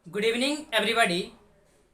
Good evening everybody.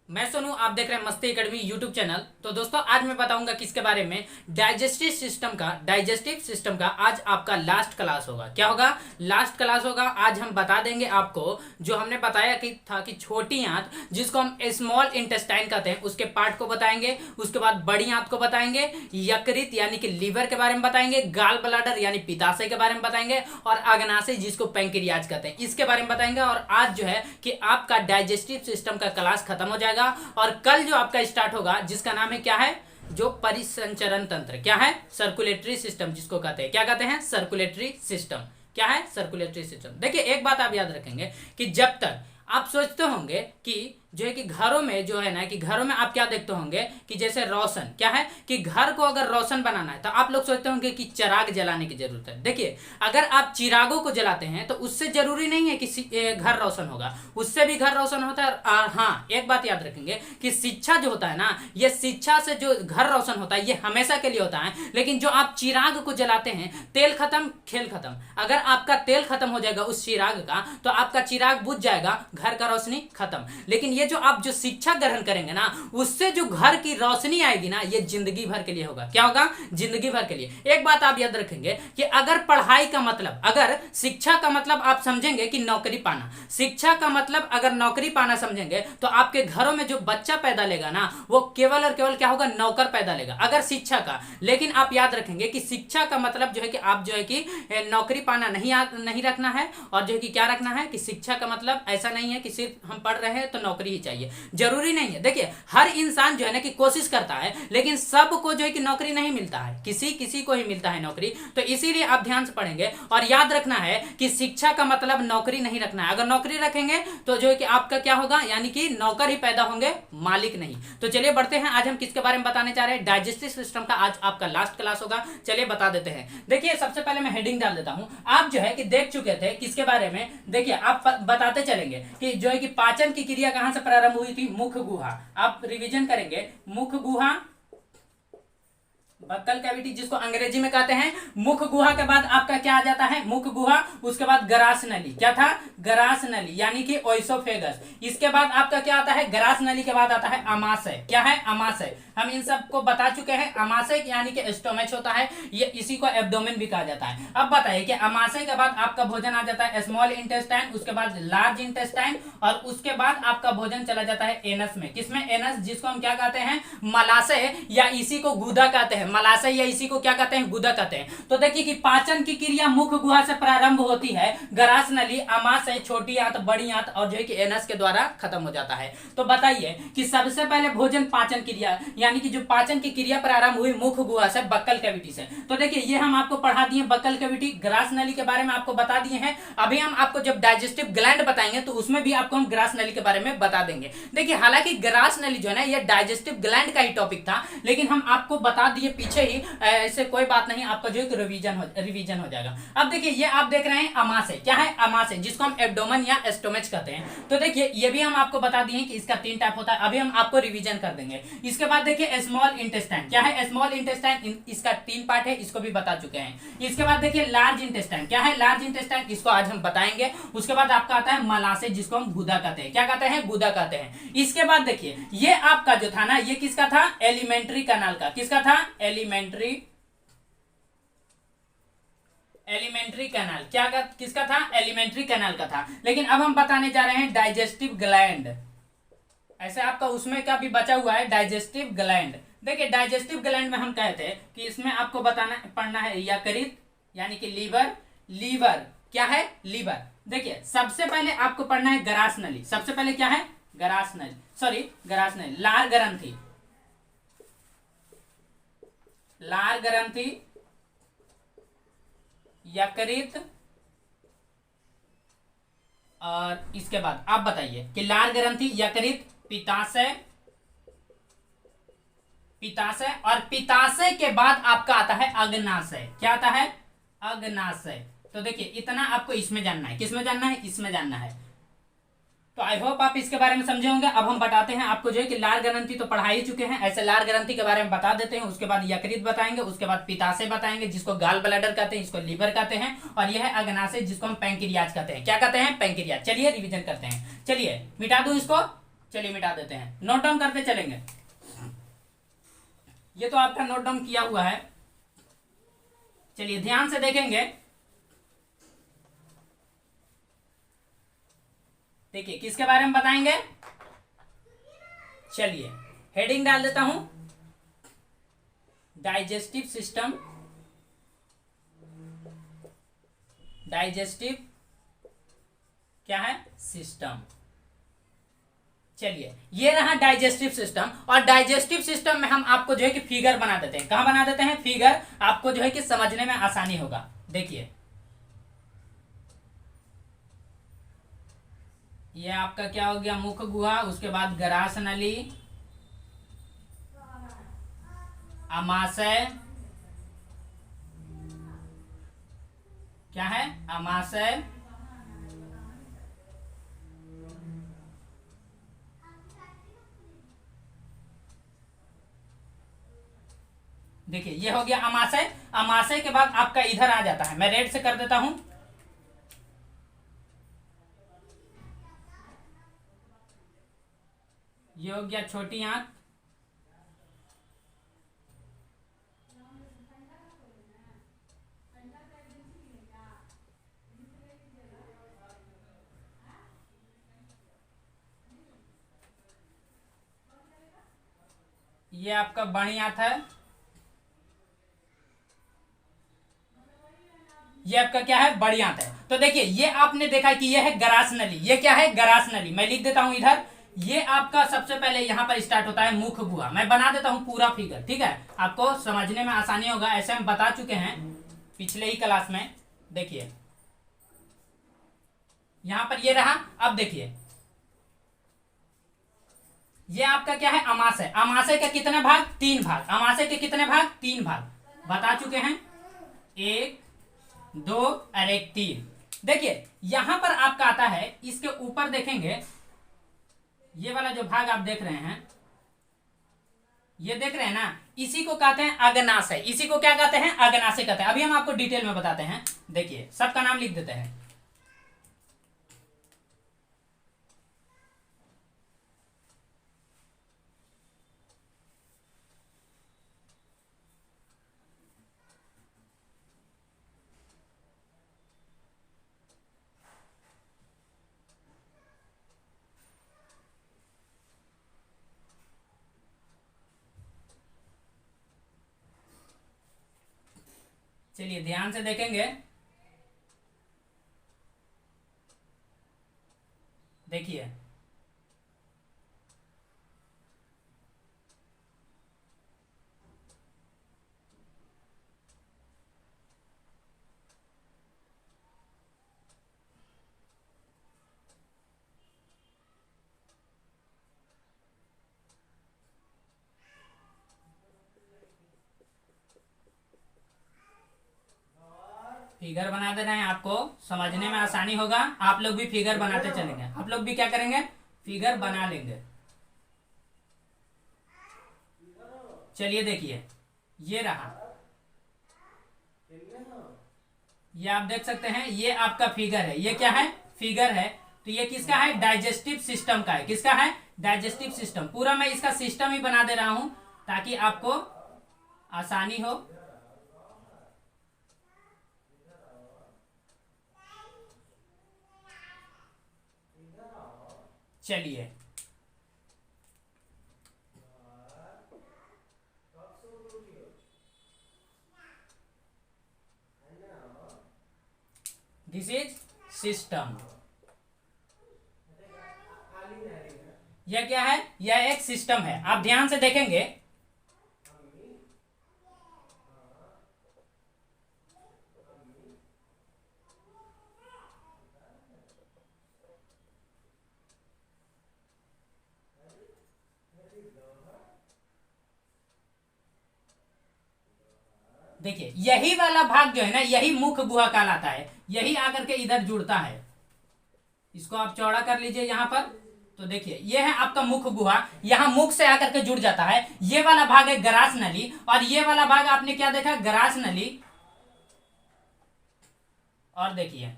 मैं सोनू, आप देख रहे हैं मस्ती एकेडमी यूट्यूब चैनल। तो दोस्तों आज मैं बताऊंगा किसके बारे में, डाइजेस्टिव सिस्टम का आज आपका लास्ट क्लास होगा। क्या होगा? लास्ट क्लास होगा। आज हम बता देंगे आपको जो हमने बताया कि था कि छोटी आंत जिसको हम स्मॉल इंटेस्टाइन कहते हैं उसके पार्ट को बताएंगे। उसके बाद बड़ी आंत को बताएंगे, यकृत यानी कि लीवर के बारे में बताएंगे, गाल ब्लाडर यानी पित्ताशय के बारे में बताएंगे और अग्नाशय जिसको पैंक्रियाज कहते हैं इसके बारे में बताएंगे। और आज जो है कि आपका डाइजेस्टिव सिस्टम का क्लास खत्म हो जाएगा और कल जो आपका स्टार्ट होगा जिसका नाम है क्या है, जो परिसंचरण तंत्र, क्या है, सर्कुलेटरी सिस्टम जिसको कहते हैं, क्या कहते हैं, सर्कुलेटरी सिस्टम। क्या है? Circulatory system. देखिए एक बात आप याद रखेंगे कि जब तक आप सोचते होंगे कि जो है कि घरों में जो है ना कि घरों में आप क्या देखते होंगे कि जैसे रोशन, क्या है कि घर को अगर रोशन बनाना है तो आप लोग सोचते होंगे कि चिराग जलाने की जरूरत है। देखिए अगर आप चिरागों को जलाते हैं तो उससे जरूरी नहीं है कि घर रोशन होगा, उससे भी घर रोशन होता है। और हाँ एक बात याद रखेंगे कि शिक्षा जो होता है ना, ये शिक्षा से जो घर रोशन होता है ये हमेशा के लिए होता है। लेकिन जो आप चिराग को जलाते हैं, तेल खत्म खेल खत्म। अगर आपका तेल खत्म हो जाएगा उस चिराग का तो आपका चिराग बुझ जाएगा, घर का रोशनी खत्म। लेकिन ये जो आप जो शिक्षा ग्रहण करेंगे ना, उससे जो घर की रोशनी आएगी ना, ये जिंदगी भर के लिए होगा। क्या होगा? जिंदगी भर के लिए। एक बात आप याद रखेंगे कि अगर पढ़ाई का मतलब, अगर शिक्षा का मतलब आप समझेंगे कि नौकरी पाना, शिक्षा का मतलब अगर नौकरी पाना समझेंगे तो आपके घरों में जो बच्चा पैदा लेगा ना वो केवल और केवल क्या होगा, नौकर पैदा लेगा अगर शिक्षा का। लेकिन आप याद रखेंगे कि शिक्षा का मतलब जो है कि आप जो है कि नौकरी पाना नहीं रखना है, और जो है कि क्या रखना है कि शिक्षा का मतलब ऐसा नहीं है कि सिर्फ हम पढ़ रहे हैं तो नौकरी ही चाहिए, जरूरी नहीं है। देखिए हर इंसान जो है ना कि कोशिश करता है, लेकिन सबको जो है कि नौकरी नहीं मिलता है, किसी किसी को ही मिलता है नौकरी। तो इसीलिए आप ध्यान से पढ़ेंगे और याद रखना है कि शिक्षा का मतलब नौकरी नहीं रखना है। अगर नौकरी रखेंगे तो जो है कि आपका क्या होगा, यानी कि नौकर ही पैदा होंगे, मालिक नहीं। तो चलिए बढ़ते हैं, आज हम किसके बारे में बताने जा रहे हैं, डाइजेस्टिव सिस्टम का आज आपका लास्ट क्लास होगा। चलिए बता देते हैं। देखिए सबसे पहले मैं हेडिंग डाल देता हूं। आप जो है कि देख चुके थे किसके बारे में, देखिए आप बताते चलेंगे कि जो है कि पाचन की क्रिया कहां से प्रारंभ हुई थी, मुख गुहा। आप रिवीजन करेंगे, मुख गुहा, बक्कल कैविटी जिसको अंग्रेजी में कहते हैं। मुख गुहा के बाद आपका क्या आ जाता है, मुख गुहा। उसके बाद गरास नली, क्या था, गरास नली यानी कि ओइसोफेगस। इसके बाद आपका क्या आता है, गरास नली के बाद आता है अमाशय। क्या है? अमाशय। हम इन सब को बता चुके हैं। अमाशय यानी कि स्टोमच होता है, ये इसी को एब्डोमेन भी कहा जाता है। अब बताइए कि अमाशय के बाद आपका भोजन आ जाता है स्मॉल इंटेस्टाइन, उसके बाद लार्ज इंटेस्टाइन, और उसके बाद आपका भोजन चला जाता है एनस में। किसमें? एनस, जिसको हम क्या कहते हैं, मलाशय, या इसी को गुदा कहते हैं। मलाशय या इसी को क्या कहते हैं, गुदा कहते हैं। तो देखिए कि पाचन की क्रिया मुख गुहा से प्रारंभ होती है, गरास नली, अमाशय, छोटी आंत, बड़ी आंत और जो है कि एनस के द्वारा खत्म हो जाता है। तो बताइए कि सबसे पहले भोजन पाचन क्रिया यानी कि जो पाचन की क्रिया प्रारंभ हुई मुख गुहा से, बक्कल कैविटी से। तो देखिए ये हम आपको पढ़ा दिए बक्कल कैविटी, ग्रास नली के बारे में आपको बता दिए हैं। अभी हम आपको जब डाइजेस्टिव ग्लैंड बताएंगे तो उसमें भी आपको हम ग्रास नली के बारे में बता देंगे। देखिए हालांकि ग्रास नली जो है ना ये डाइजेस्टिव ग्लैंड का ही टॉपिक था, लेकिन हम आपको बता दिए पीछे ही, ऐसे कोई बात नहीं, आपका जो है रिवीजन हो जाएगा। अब देखिए ये आप देख रहे हैं अमाशय। क्या है? अमाशय, जिसको हम एब्डोमेन या स्टोमच कहते हैं। तो देखिए ये भी हम आपको बता दिए कि इसका 3 टाइप होता है। अभी हम आपको रिवीजन कर देंगे। इसके बाद देखिए स्मॉल इंटेस्टाइन। क्या है स्मॉल इंटेस्टाइन? इसका 3 पार्ट है, इसको भी बता चुके हैं। इसके बाद देखिए लार्ज इंटेस्टाइन। क्या है लार्ज इंटेस्टाइन? इसको आज हम बताएंगे। उसके बाद आपका आता है मलाशय, जिसको हम गुदा कहते हैं। क्या कहते हैं? गुदा कहते हैं। इसके बाद देखिए ये आपका जो था ना, ये किसका था, एलिमेंट्री कैनाल का। किसका था? Alimentary canal. क्या किसका था? एलिमेंट्री कैनाल का था। लेकिन अब हम बताने जा रहे हैं डाइजेस्टिव ग्लैंड। ऐसे आपका उसमें का भी बचा हुआ है डाइजेस्टिव ग्लैंड। देखिए डाइजेस्टिव ग्लैंड में हम कहते हैं कि इसमें आपको बताना पढ़ना है यकृत यानी कि लीवर। लीवर क्या है? लीवर। देखिए सबसे पहले आपको पढ़ना है गरास नली। सबसे पहले क्या है? गरास नली, सॉरी गरास नली, लार ग्रंथि, लार ग्रंथि, यकृत, और इसके बाद आप बताइए कि लार ग्रंथि, यकृत, पित्ताशय, पित्ताशय, और पित्ताशय के बाद आपका आता है अग्नाशय। क्या आता है? अग्नाशय। तो देखिए इतना आपको इसमें जानना है। किसमें जानना है? इसमें जानना है। तो आई होप आप इसके बारे में समझे होंगे। अब हम बताते हैं आपको जो है कि लार ग्रंथि तो पढ़ा ही चुके हैं, ऐसे लार ग्रंथि के बारे में बता देते हैं। उसके बाद यकृत बताएंगे, उसके बाद पित्ताशय बताएंगे जिसको गाल ब्लैडर कहते हैं, इसको लीवर कहते हैं, और यह है अग्नाशय जिसको हम पैंक्रियाज कहते हैं। क्या कहते हैं? पैंक्रियाज। चलिए रिविजन करते हैं। चलिए मिटा दूं इसको, चलिए मिटा देते हैं, नोट डाउन करते चलेंगे। ये तो आपका नोट डाउन किया हुआ है। चलिए ध्यान से देखेंगे। देखिए किसके बारे में बताएंगे। चलिए हेडिंग डाल देता हूं, डाइजेस्टिव सिस्टम। डाइजेस्टिव क्या है? सिस्टम। चलिए ये रहा डाइजेस्टिव सिस्टम, और डाइजेस्टिव सिस्टम में हम आपको जो है कि फिगर बना देते हैं। कहां बना देते हैं? फिगर, आपको जो है कि समझने में आसानी होगा। देखिए ये आपका क्या हो गया? मुख गुहा, उसके बाद ग्रास नली, अमाशय, क्या है? अमाशय, देखिए ये हो गया अमाशय। अमाशय के बाद आपका इधर आ जाता है, मैं रेड से कर देता हूं, ये हो गया छोटी आंत। ये आपका बड़ी आंत है। ये आपका क्या है? बड़ी आंत है। तो देखिए ये आपने देखा कि ये है ग्रास नली। ये क्या है? ग्रास नली। मैं लिख देता हूं इधर। ये आपका सबसे पहले यहां पर स्टार्ट होता है मुख गुहा। मैं बना देता हूं पूरा फिगर, ठीक है, आपको समझने में आसानी होगा। ऐसे हम बता चुके हैं पिछले ही क्लास में। देखिए यहां पर ये रहा। अब देखिए ये आपका क्या है? अमाशय। अमाशय के कितने भाग? 3 भाग। अमाशय के कितने भाग? 3 भाग बता चुके हैं, 1 2 और 1 3। देखिए यहां पर आपका आता है, इसके ऊपर देखेंगे, ये वाला जो भाग आप देख रहे हैं, ये देख रहे हैं ना, इसी को कहते हैं अग्नाशय। इसी को क्या कहते हैं? अग्नाशय कहते हैं। अभी हम आपको डिटेल में बताते हैं। देखिए सबका नाम लिख देते हैं। चलिए ध्यान से देखेंगे। देखिए फिगर बना दे रहे हैं, आपको समझने में आसानी होगा। आप लोग भी फिगर बनाते चलेंगे। आप लोग भी क्या करेंगे? फिगर बना लेंगे। चलिए देखिए ये रहा, ये आप देख सकते हैं, ये आपका फिगर है। ये क्या है? फिगर है। तो ये किसका है? डाइजेस्टिव सिस्टम का है। किसका है? Digestive system. पूरा मैं इसका सिस्टम ही बना दे रहा हूं ताकि आपको आसानी हो। चलिए दिस इज सिस्टम। यह क्या है? यह एक सिस्टम है। आप ध्यान से देखेंगे, देखिए यही वाला भाग जो है ना, यही मुख गुहा कहलाता है। यही आकर के इधर जुड़ता है। इसको आप चौड़ा कर लीजिए यहाँ पर। तो देखिए ये है आपका मुख गुहा, यहाँ मुख से आकर के जुड़ जाता है। ये वाला भाग है ग्रास नली, और ये वाला भाग आपने क्या देखा, ग्रास नली। और देखिए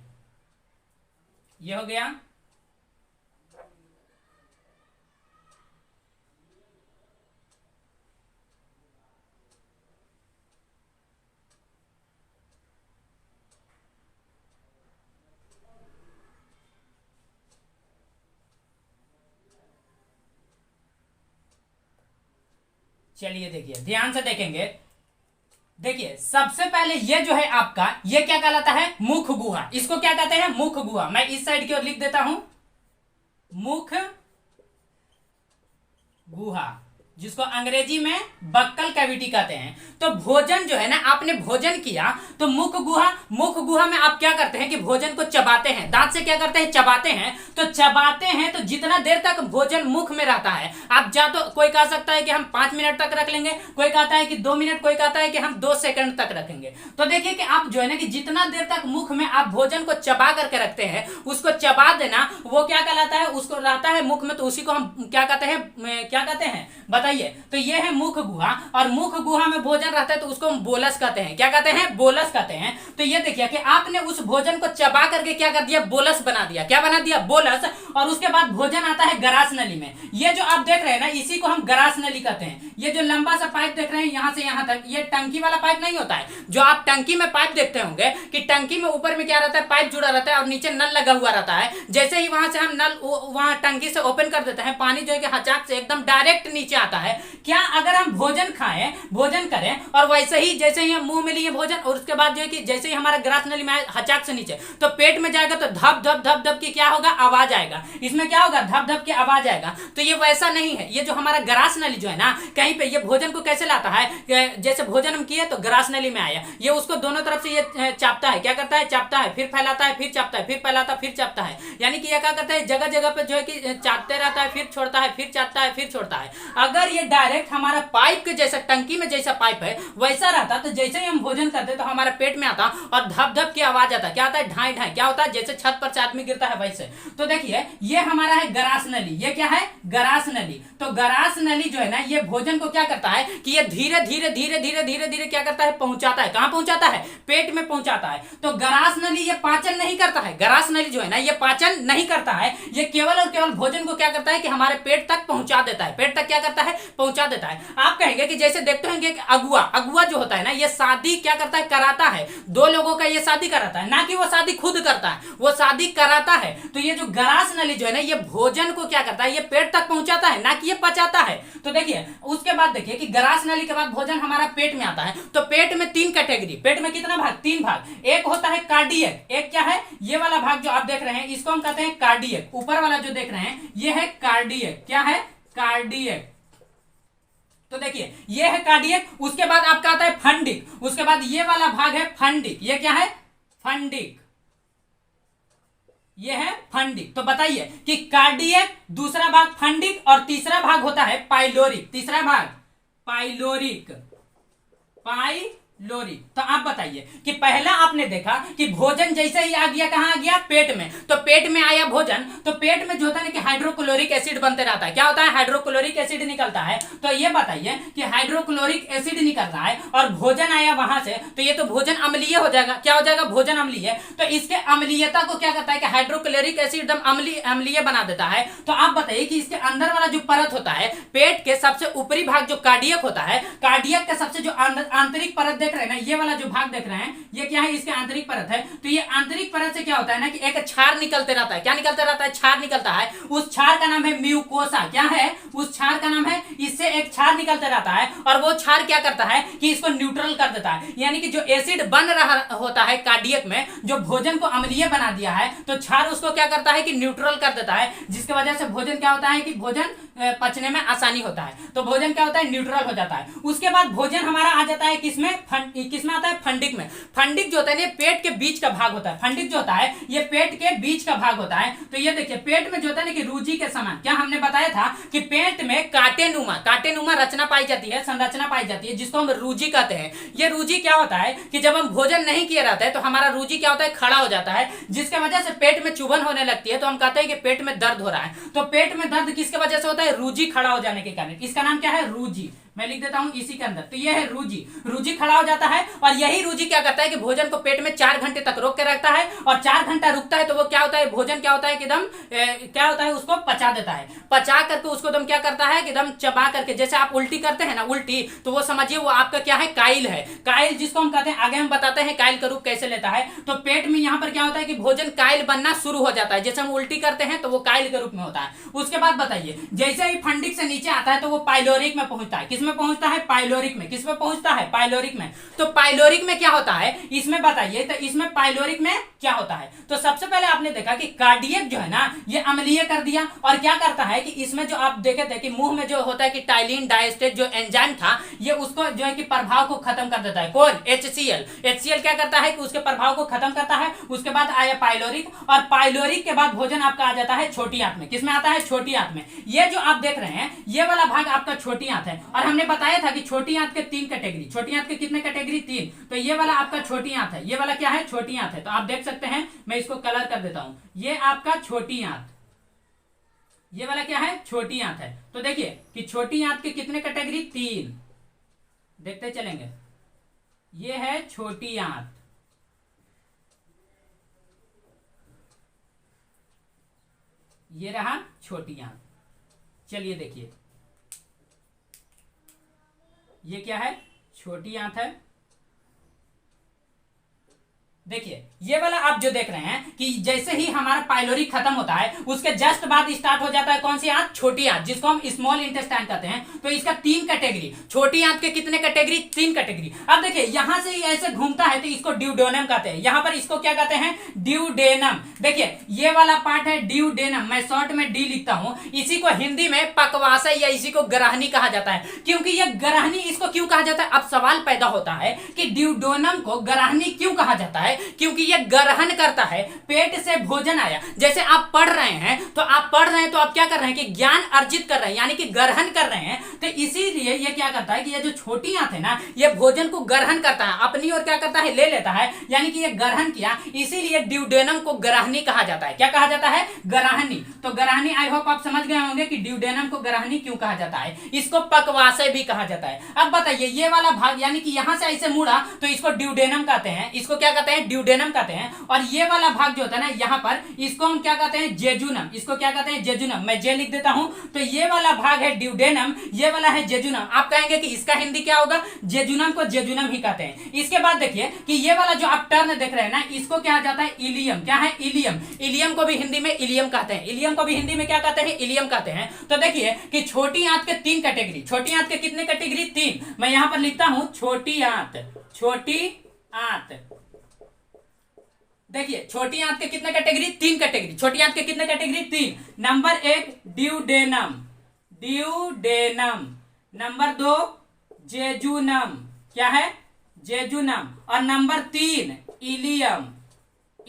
ये हो गया। चलिए देखिए ध्यान से देखेंगे। देखिए सबसे पहले ये जो है आपका, ये क्या कहलाता है, मुख गुहा। इसको क्या कहते हैं, मुख गुहा। मैं इस साइड की ओर लिख देता हूं, मुख गुहा, जिसको अंग्रेजी में बक्कल कैविटी कहते हैं। तो भोजन जो है ना, आपने भोजन किया तो मुख गुहा में आप क्या करते हैं कि भोजन को चबाते हैं, दांत से क्या करते हैं, चबाते हैं। तो चबाते हैं तो जितना देर तक भोजन मुख में रहता है, आप जा तो कोई कह सकता है कि हम 5 मिनट तक रख लेंगे, कोई कहता है कि 2 मिनट, कोई कहता है कि हम 2 सेकंड तक रखेंगे। तो देखिए कि आप जो है ना कि जितना देर तक मुख में आप भोजन को चबा करके रखते हैं, उसको चबा देना, वो क्या कहलाता है, उसको रहता है मुख में, तो उसी को हम क्या कहते हैं, क्या कहते हैं बताइए। तो ये है मुख गुहा, और मुख गुहा में भोजन रहता है तो उसको हम बोलस कहते हैं। क्या कहते हैं, बोलस कहते हैं। तो ये देखिए कि आपने उस भोजन को चबा करके क्या कर दिया, बोलस बना दिया। क्या बना दिया, बोलस। और उसके बाद भोजन आता है ग्रास नली में। ये जो आप देख रहे हैं ना, इसी को हम ग्रास नली कहते हैं। ये जो लंबा सा पाइप देख रहे हैं यहां से यहां तक, ये टंकी वाला पाइप नहीं होता है। जो आप टंकी में पाइप देखते होंगे कि टंकी में ऊपर में क्या रहता है, पाइप जुड़ा रहता है और नीचे नल लगा हुआ रहता है। जैसे ही वहां से हम नल वहां टंकी से ओपन कर देते हैं, पानी जो है कि हचाक से एकदम डायरेक्ट नीचे आता है। क्या अगर हम भोजन खाएं, भोजन करें, और वैसे ही जैसे ही हम मुंह में लिए भोजन, और उसके बाद जो है कि जैसे ही हमारा ग्रास नली में हचाक से नीचे, तो पेट में जाएगा तो धप धप धप धप की क्या होगा, आवाज आएगा। इसमें क्या होगा, धप धप की आवाज आएगा। तो ये वैसा नहीं है। ये जो हमारा ग्रास नली जो है ना, कहीं पे ये भोजन को कैसे लाता है, जैसे भोजन हम किए तो ग्रास नली में आया, ये उसको दोनों तरफ से ये चापता है। क्या करता है, चापता है, फिर फैलाता है, फिर चापता है, फिर फैलाता है, फिर चापता है। यानी कि ये क्या करता है, जगह जगह पे जो है कि चापते रहता है, फिर छोड़ता है, फिर चापता है, फिर छोड़ता है। अगर ये डायरेक्ट हमारा पाइप के जैसा, टंकी में जैसा पाइप है वैसा रहता, तो जैसे ही हम भोजन करते तो हमारे पेट में आता और धप धप की आवाज आता। क्या आता है, ढाई ढाई। क्या होता है, जैसे छत पर से आदमी गिरता है वैसे। तो देखिए ये हमारा है ग्रास नली। ये क्या है, ग्रास नली। तो ग्रास नली जो है ना, ये भोजन को क्या करता है कि ये धीरे धीरे धीरे धीरे धीरे धीरे क्या करता है, पहुंचाता है। कहां पहुंचाता है, पेट में पहुंचाता है। तो ग्रास नली ये पाचन नहीं करता है। ग्रास नली जो है ना, ये पाचन नहीं करता है। ये केवल और केवल भोजन को क्या करता है कि हमारे पेट तक पहुंचा देता है। पेट तक क्या करता है, पहुंचा देता है। आप कहेंगे कि जैसे देखते होंगे कि अगुआ जो होता है ना, ये शादी क्या करता है, कराता है। 2 लोगों का ये शादी कराता है, ना कि वो शादी खुद करता है, वो शादी कराता है। तो ये जो ग्रास नली जो है ना, ये भोजन को क्या करता है, ये पेट तक पहुंचाता है, ना कि ये पचाता है। तो देखिए उसके बाद देखिए कि ग्रास नली के बाद भोजन हमारा पेट में आता है। तो पेट में 3 कैटेगरी, पेट में कितना भाग, 3 भाग। एक होता है कार्डियक। एक क्या है, ये वाला भाग जो आप देख रहे हैं, इसको हम कहते हैं कार्डियक। ऊपर वाला जो देख रहे हैं ये है कार्डियक। क्या है, कार्डियक। तो देखिए ये है कार्डियक। उसके बाद आपका आता है फंडिक। उसके बाद ये वाला भाग है फंडिक। ये क्या है, फंडिक। ये है फंडिक। तो बताइए कि कार्डियक, दूसरा भाग फंडिक, और तीसरा भाग होता है पाइलोरिक। तीसरा भाग पाइलोरिक। तो आप बताइए कि पहला आपने देखा कि भोजन जैसे ही आ गया, कहां आ गया, पेट में। तो पेट में आया भोजन, तो पेट में जो होता है कि हाइड्रोक्लोरिक एसिड बनते रहता है। क्या होता है, हाइड्रोक्लोरिक एसिड निकलता है। तो ये बताइए कि हाइड्रोक्लोरिक एसिड निकल रहा है और भोजन आया वहां से, तो ये तो भोजन अम्लीय हो जाएगा। क्या हो जाएगा, भोजन अम्लीय। तो इसके अम्लीयता को क्या करता है कि हाइड्रोक्लोरिक एसिड एकदम अम्लीय बना देता है। तो आप बताइए कि इसके अंदर वाला जो परत होता है, पेट के सबसे ऊपरी भाग जो कार्डियक होता है, कार्डियक के सबसे जो आंतरिक परत देख रहे हैं ना, ये वाला जो भाग देख रहे हैं, ये क्या है, इसके आंतरिक परत है। तो ये आंतरिक परत से क्या होता है ना कि एक क्षार निकलते रहता है। क्या निकलते रहता है, क्षार निकलता है। उस क्षार का नाम है म्यूकोसा। क्या है, उस क्षार का नाम है, इससे एक क्षार निकलते रहता है, और वो क्षार क्या करता है कि इसको न्यूट्रल कर देता है। यानी कि जो एसिड बन रहा होता है कार्डियक में, जो भोजन को अम्लीय बना दिया है, तो क्षार उसको क्या करता है कि न्यूट्रल कर देता है, जिसकी वजह से भोजन क्या होता है कि भोजन पचने में आसानी होता है, तो भोजन क्या होता है, न्यूट्रल हो जाता है। उसके बाद भोजन हमारा आ जाता है किसमें, किसमें आता है, फंडिक में। फंडिक जो होता है पेट के बीच का भाग होता है, फंडिक जो होता है ये पेट के बीच का भाग होता है। तो ये देखिए पेट में जो होता है ना कि रूजी के समान, क्या हमने बताया था कि पेट में कांटेनुमा रचना पाई जाती है, संरचना पाई जाती है, जिसको हम रूजी कहते हैं। ये रूजी क्या होता है कि जब हम भोजन नहीं किए रहते हैं तो हमारा रूजी क्या होता है, खड़ा हो जाता है, जिसके वजह से पेट में चुभन होने लगती है, तो हम कहते हैं कि पेट में दर्द हो रहा है। तो पेट में दर्द किसके वजह से होता है, रूजी खड़ा हो जाने के कारण। इसका नाम क्या है, रूजी। मैं लिख देता हूं इसी के अंदर। तो ये है रूजी, रूजी खड़ा हो जाता है, और यही रूजी क्या करता है कि भोजन को पेट में 4 घंटे तक रोक के रखता है, और 4 घंटा रुकता है तो वो क्या होता है, भोजन क्या होता है कि एकदम क्या होता है, उसको पचा देता है। पचा करके उसको एकदम क्या करता है कि एकदम चबा करके, जैसे आप उल्टी करते हैं ना उल्टी, तो वो समझिए वो आपका क्या है, काइल है। काइल जिसको हम कहते हैं, आगे हम बताते हैं काइल का रूप कैसे लेता है। तो पेट में यहाँ पर क्या होता है कि भोजन काइल बनना शुरू हो जाता है, जैसे हम उल्टी करते हैं तो वो काइल के रूप में होता है। उसके बाद बताइए, जैसे ही फंडिक से नीचे आता है तो वो पाइलोरिक में पहुंचता है। किसमें पहुंचता है, पाइलोरिक में। किसमें पहुंचता है, पाइलोरिक में। तो पाइलोरिक में क्या होता है, इसमें बताइए, तो इसमें पाइलोरिक में क्या होता है। तो सबसे पहले आपने देखा कि कार्डियक जो है ना ये अम्लीय कर दिया, और क्या करता है कि इसमें जो आप देखे थे कि मुंह में जो होता है कि टाइलिन डायस्टेट जो एंजाइम था, ये उसको जो है कि प्रभाव को खत्म कर देता है। कौन, HCl क्या करता है कि उसके प्रभाव को खत्म करता है। उसके बाद आया पाइलोरिक, और पाइलोरिक के बाद भोजन आपका आ जाता है छोटी आंत में। किसमें आता है, छोटी आंत में। ये जो आप देख रहे हैं ये वाला भाग आपका छोटी आंत है, और हमने बताया था कि छोटी आंत के 3 कैटेगरी, छोटी आंत के कितने कैटेगरी, 3। तो ये वाला आपका छोटी आंत है, ये वाला क्या है, छोटी आंत है। तो आप देख सकते हैं, मैं इसको कलर कर देता हूं, ये आपका छोटी आंत, ये वाला क्या है, छोटी आंत है। तो देखिए कि छोटी आंत के कितने कैटेगरी, 3, देखते चलेंगे। ये है छोटी आंत, ये रहा छोटी आंत। चलिए देखिए ये क्या है, छोटी आंत है। देखिए ये वाला आप जो देख रहे हैं कि जैसे ही हमारा पाइलोरिक खत्म होता है उसके जस्ट बाद स्टार्ट हो जाता है कौन सी आंत, छोटी आंत, जिसको हम स्मॉल इंटेस्टाइन कहते हैं। तो इसका 3 कैटेगरी, छोटी आंत के कितने कैटेगरी, 3 कैटेगरी। अब देखिए यहां से ही ऐसे घूमता है तो इसको ड्यूडेनम कहते हैं, यहां पर इसको क्या कहते हैं, ड्यूडेनम। देखिए ये वाला पार्ट है ड्यूडेनम, मैं शॉर्ट में डी लिखता हूं। इसी को हिंदी में पकवासा या इसी को ग्रहणी कहा जाता है। क्योंकि यह ग्रहणी इसको क्यों कहा जाता है, अब सवाल पैदा होता है कि ड्यूडेनम को ग्रहणी क्यों कहा जाता है। क्योंकि यह ग्रहण करता है, पेट से भोजन आया, जैसे आप पढ़ रहे हैं तो आप पढ़ रहे हैं तो आप क्या कर रहे हैं कि ज्ञान अर्जित कर रहे हैं, यानी कि ग्रहण कर रहे हैं। तो इसीलिए ये क्या करता है कि ये जो छोटी आंत है ना ये भोजन को ग्रहण करता है, अपनी ओर क्या करता है, ले लेता है, यानी कि ये ग्रहण किया, इसीलिए ड्यूडेनम को ग्रहणी कहा जाता है। क्या कहा जाता है, ग्रहणी। तो ग्रहणी आई होप आप समझ गए होंगे कि ड्यूडेनम को ग्रहणी क्यों कहा जाता है। इसको पकवाशय भी कहा जाता है। अब बताइए ये वाला भाग यानी कि यहां से ऐसे मुड़ा तो इसको ड्यूडेनम कहते हैं, इसको क्या कहते हैं, ड्यूडेनम कहते हैं। और ये वाला भाग जो होता है ना यहाँ पर, इसको हम क्या कहते हैं, जेजुनम। इसको क्या कहते हैं, जेजुनम। मैं जे लिख देता हूं। तो ये वाला भाग है ड्यूडेनम, ये वाला है जेजुनम। आप कहेंगे कि इसका हिंदी क्या होगा, जेजुनम को जेजुनम ही कहते हैं। इसके बाद देखिए कि ये वाला जो आप टर्न देख रहे हैं ना इसको क्या जाता है, इलियम। क्या है, इलियम। इलियम को भी हिंदी में इलियम कहते हैं, इलियम को भी हिंदी में क्या कहते हैं, इलियम कहते हैं। तो देखिए कि छोटी आंत के 3 कैटेगरी, छोटी आंत के कितने कैटेगरी, 3। मैं यहां पर लिखता हूं छोटी आंत, छोटी आंत। देखिए छोटी आंत के कितने कैटेगरी, 3 कैटेगरी। छोटी आंत के कितने category, 3। Number 1 duodenum, duodenum. Number 2 jejunum, क्या है, जेजुनम। और नंबर 3 इलियम,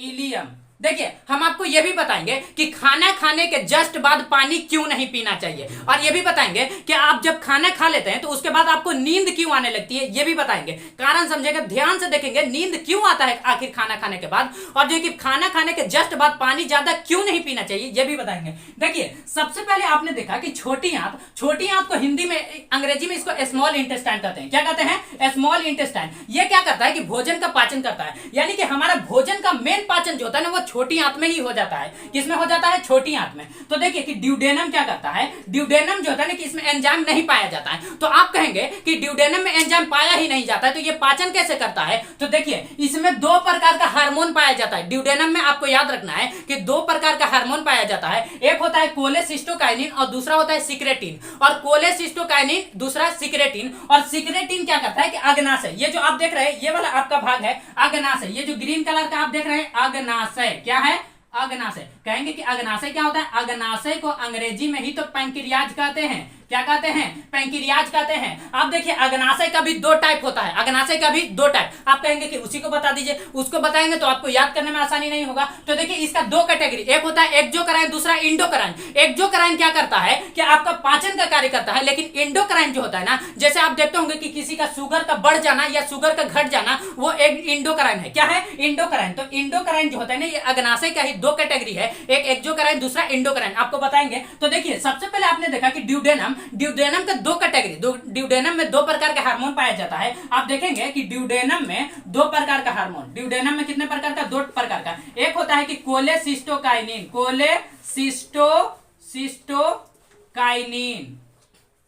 इलियम। देखिए हम आपको यह भी बताएंगे कि खाना खाने के जस्ट बाद पानी क्यों नहीं पीना चाहिए, और यह भी बताएंगे कि आप जब खाना खा लेते हैं तो उसके बाद आपको नींद क्यों आने लगती है, यह भी बताएंगे। कारण समझेगा, ध्यान से देखेंगे नींद क्यों आता है आखिर खाना खाने के बाद, और जो कि खाना खाने के जस्ट बाद पानी ज्यादा क्यों नहीं पीना चाहिए यह भी बताएंगे। देखिए सबसे पहले आपने देखा कि छोटी आंत, छोटी आंत को हिंदी में, अंग्रेजी में इसको स्मॉल इंटेस्टाइन कहते हैं। क्या कहते हैं, स्मॉल इंटेस्टाइन। यह क्या करता है कि भोजन का पाचन करता है, यानी कि हमारा भोजन का मेन पाचन जो होता है ना वो छोटी आंत में ही हो जाता है। किसमें हो जाता है, छोटी आंत में। तो देखिए कि ड्यूडेनम क्या करता है, ड्यूडेनम जो होता है ना कि इसमें एंजाइम नहीं पाया जाता है। तो आप कहेंगे कि ड्यूडेनम में एंजाइम पाया ही नहीं जाता है तो ये पाचन कैसे करता है। तो देखिए इसमें 2 प्रकार का हार्मोन पाया जाता है ड्यूडेनम में। आपको याद रखना है कि 2 प्रकार का हार्मोन पाया जाता है, एक होता है कोलेसिस्टोकाइनिन और दूसरा होता है सिक्रेटिन। और कोलेसिस्टोकाइनिन, दूसरा सिक्रेटिन। और सिक्रेटिन क्या करता है कि अग्नाशय, ये जो आप देख रहे हैं ये वाला आपका भाग है अग्नाशय। ये जो ग्रीन कलर का आप देख रहे हैं अग्नाशय, क्या है, अग्नाशय। कहेंगे कि अग्नाशय क्या होता है? अग्नाशय को अंग्रेजी में ही तो पैंक्रियाज कहते हैं। क्या कहते हैं? पैंक्रियाज कहते हैं। आप देखिए अग्नाशय का भी दो टाइप होता है, अग्नाशय का भी दो टाइप। आप कहेंगे कि उसी को बता दीजिए, उसको बताएंगे तो आपको याद करने में आसानी नहीं होगा। तो देखिए इसका दो कैटेगरी, एक होता है एक्सोक्राइन, दूसरा इंडोक्राइन। एक्सोक्राइन क्या करता है कि आपका पाचन का कार्य करता है, लेकिन इंडोक्राइन जो होता है ना, जैसे आप देखते होंगे कि किसी का शुगर का बढ़ जाना या शुगर का घट जाना, वो एक इंडोक्राइन है। क्या है? इंडोक्राइन। तो इंडोक्राइन जो होता है ना, ये अग्नाशय का ही दो कैटेगरी है, एक एक्सोक्राइन, दूसरा इंडोक्राइन। आपको बताएंगे। तो देखिए सबसे पहले आपने देखा कि ड्यूडेनम, ड्यूडेनम का दो कैटेगरी, ड्यूडेनम में दो प्रकार का हार्मोन पाया जाता है। आप देखेंगे कि ड्यूडेनम में दो प्रकार का हार्मोन, ड्यूडेनम में कितने प्रकार का? दो प्रकार का। एक होता है कि कोलेसिस्टोकाइनिन, कोलेसिस्टोकाइनिन।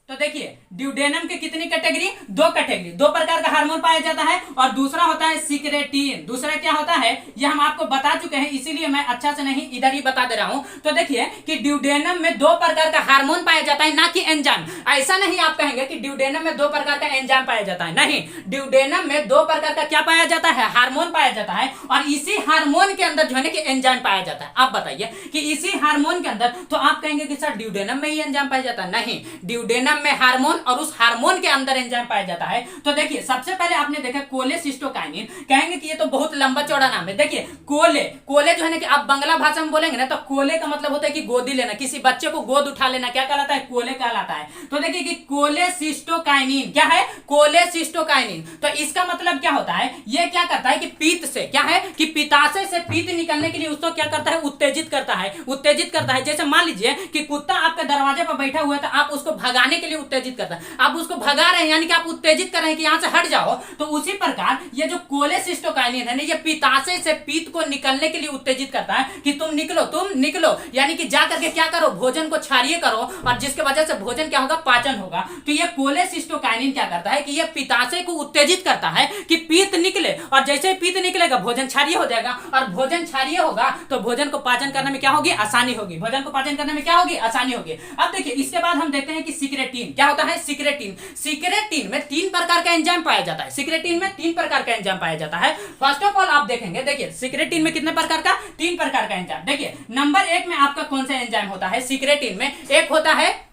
तो देखिए ड्यूडेनम के कितनी कैटेगरी? दो कैटेगरी, दो प्रकार का हार्मोन पाया जाता है। और दूसरा होता है सिक्रेटिन। दूसरा क्या होता है ये हम आपको बता चुके हैं, इसीलिए मैं अच्छा से नहीं इधर ही बता दे रहा हूं। तो देखिए कि ड्यूडेनम में दो प्रकार का हार्मोन पाया जाता है, ना कि एंजाइम। ऐसा नहीं आप कहेंगे कि ड्यूडेनम में दो प्रकार का एंजाइम पाया जाता है, नहीं। ड्यूडेनम में दो प्रकार का क्या पाया जाता है? हार्मोन पाया जाता है। और इसी हार्मोन के अंदर जो है ना कि एंजाइम पाया जाता है। आप बताइए कि इसी हार्मोन के अंदर, तो आप कहेंगे कि सर ड्यूडेनम में ही एंजाइम पाया जाता है, नहीं। ड्यूडेनम में हार्मोन और उस हार्मोन के अंदर एंजाइम पाया जाता है। तो देखिए सबसे पहले आपने देखा कोलेसिस्टोकाइनिन। कहेंगे कि ये तो बहुत लंबा चौड़ा नाम है। देखिए कोले, कोले जो है ना कि आप बांग्ला भाषा में बोलेंगे ना, तो कोले का मतलब होता है कि गोदी लेना, किसी बच्चे को गोद उठा लेना, क्या कहलाता है? कोले कहलाता है। तो देखिए कि कोलेसिस्टोकाइनिन क्या है? कोलेसिस्टोकाइनिन। तो इसका मतलब क्या होता है? ये क्या करता है कि पीत से, क्या है कि पिताशय से पीत निकलने के लिए उसको क्या करता है? उत्तेजित करता है, उत्तेजित करता है। जैसे मान लीजिए कि कुत्ता आपके दरवाजे पर बैठा हुआ है, तो आप उसको भगाने के लिए उत्तेजित करता है, आप उसको भगा रहे हैं, यानी कि आप उत्तेजित कर रहे हैं कि यहां से हट जाओ। तो उसी प्रकार ये जो कोलेसिस्टोकाइनिन है ना, ये पिताशय से पीत को निकलने के लिए उत्तेजित करता है कि तुम निकलो, तुम निकलो, यानी कि जा करके क्या करो? भोजन को क्षारीय करो, और जिसके वजह से भोजन क्या होगा? पाचन होगा। तो ये कोलेसिस्टोकाइनिन क्या करता है कि ये पिताशय को उत्तेजित करता है कि पीत निकले, और जैसे ही पीत निकलेगा भोजन क्षारीय हो जाएगा, और भोजन क्षारीय होगा तो भोजन को पाचन करने में क्या होगी? आसानी होगी। भोजन को पाचन करने में क्या होगी? आसानी होगी। अब देखिए इसके बाद हम देखते हैं कि सिक्रेटिन क्या होता है? सिक्रेटिन, सिक्रेटिन में तीन प्रकार का एंजाइम पाया जाता है। सिक्रेटिन में तीन प्रकार का एंजाइम पाया जाता है। फर्स्ट ऑफ ऑल आप देखेंगे, देखिए सिक्रेटिन में कितने प्रकार का? तीन प्रकार का एंजाइम। देखिए नंबर एक में आपका कौन सा एंजाइम होता है? सिक्रेटिन में एक होता है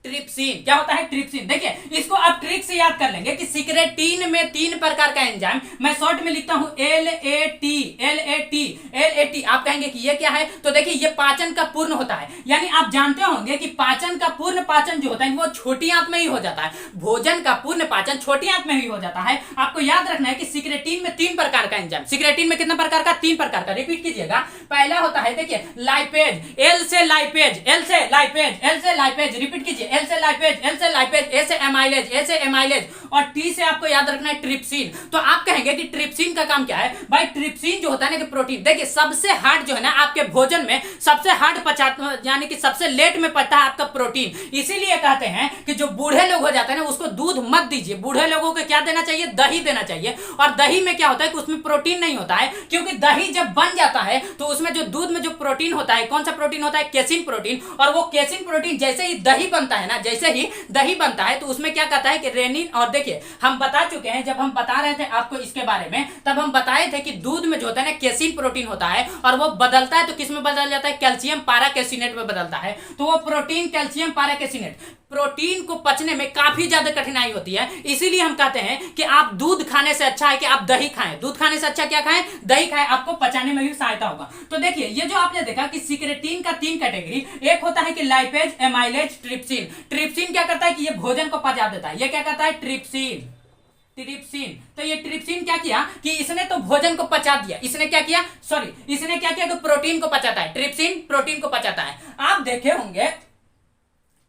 ट्रिप्सिन। क्या होता है? ट्रिप्सिन। देखिए इसको आप ट्रिक से याद कर लेंगे कि सिक्रेटिन में तीन प्रकार का एंजाइम, मैं शॉर्ट में लिखता हूं LAT, LAT, LAT। आप कहेंगे कि ये क्या है? तो देखिए ये पाचन का पूर्ण होता है, यानी आप जानते होंगे कि पाचन का पूर्ण पाचन जो होता है वो छोटी आंत में ही हो जाता है। भोजन का पूर्ण पाचन छोटी आंत में ही हो जाता है। आपको याद रखना है कि सिक्रेटिन में तीन प्रकार का एंजाइम, सिक्रेटिन में कितने प्रकार का? तीन प्रकार का। रिपीट कीजिएगा। पहला होता है देखिए लाइपेज, L से लाइपेज, L से लाइपेज, L से लाइपेज। रिपीट कीजिए, L से लाइपेज, L से लाइपेज, A से एमाइलेज, A से एमाइलेज, और T से आपको याद रखना है ट्रिप्सिन। तो आप कहेंगे कि ट्रिप्सिन का काम क्या है? भाई ट्रिप्सिन जो होता है ना कि प्रोटीन, देखिए सबसे हार्ड जो है ना आपके भोजन में, सबसे हार्ड पचाता, यानी कि सबसे लेट में पचता है आपका प्रोटीन। इसीलिए कहते हैं कि जो बूढ़े लोग हो जाते हैं ना उसको दूध मत दीजिए, बूढ़े लोगों को क्या देना चाहिए? दही देना चाहिए। और दही में क्या होता है कि उसमें प्रोटीन नहीं होता है, क्योंकि दही जब बन जाता है तो उसमें जो दूध में जो प्रोटीन होता है, कौन सा प्रोटीन होता है? Casein protein. और वो केसिन प्रोटीन जैसे ही दही बनता है ना, जैसे ही दही बनता है तो उसमें क्या कहता है कि रेनिन, और देखिए हम बता चुके हैं, जब हम बता रहे थे आपको इसके बारे में, तब हम बताए थे कि दूध में जो होता है ना केसिन प्रोटीन होता है, और वो बदलता है तो किस में बदल जाता है? कैल्शियम पाराकेसिनेट में बदलता है। तो वो प्रोटीन कैल्शियम पाराकेसिनेट, प्रोटीन को पचने में काफी ज्यादा कठिनाई होती है। इसीलिए हम कहते हैं कि आप दूध खाने से अच्छा है कि आप दही खाएं। दूध खाने से अच्छा क्या खाएं? दही खाएं, आपको पचाने में भी सहायता होगा। तो देखिए ये जो आपने देखा कि सिक्रेटिन का तीन कैटेगरी, एक होता है कि लाइपेज, एमाइलेज, ट्रिप्सिन। ट्रिप्सिन क्या करता है कि ये भोजन को पचा देता है। ये क्या करता है? Trypsin, trypsin. तो ये ट्रिप्सिन क्या किया कि इसने तो भोजन को पचा दिया, इसने क्या किया? सॉरी, इसने क्या किया कि प्रोटीन को पचाता है। ट्रिप्सिन प्रोटीन को पचाता है। आप देखे होंगे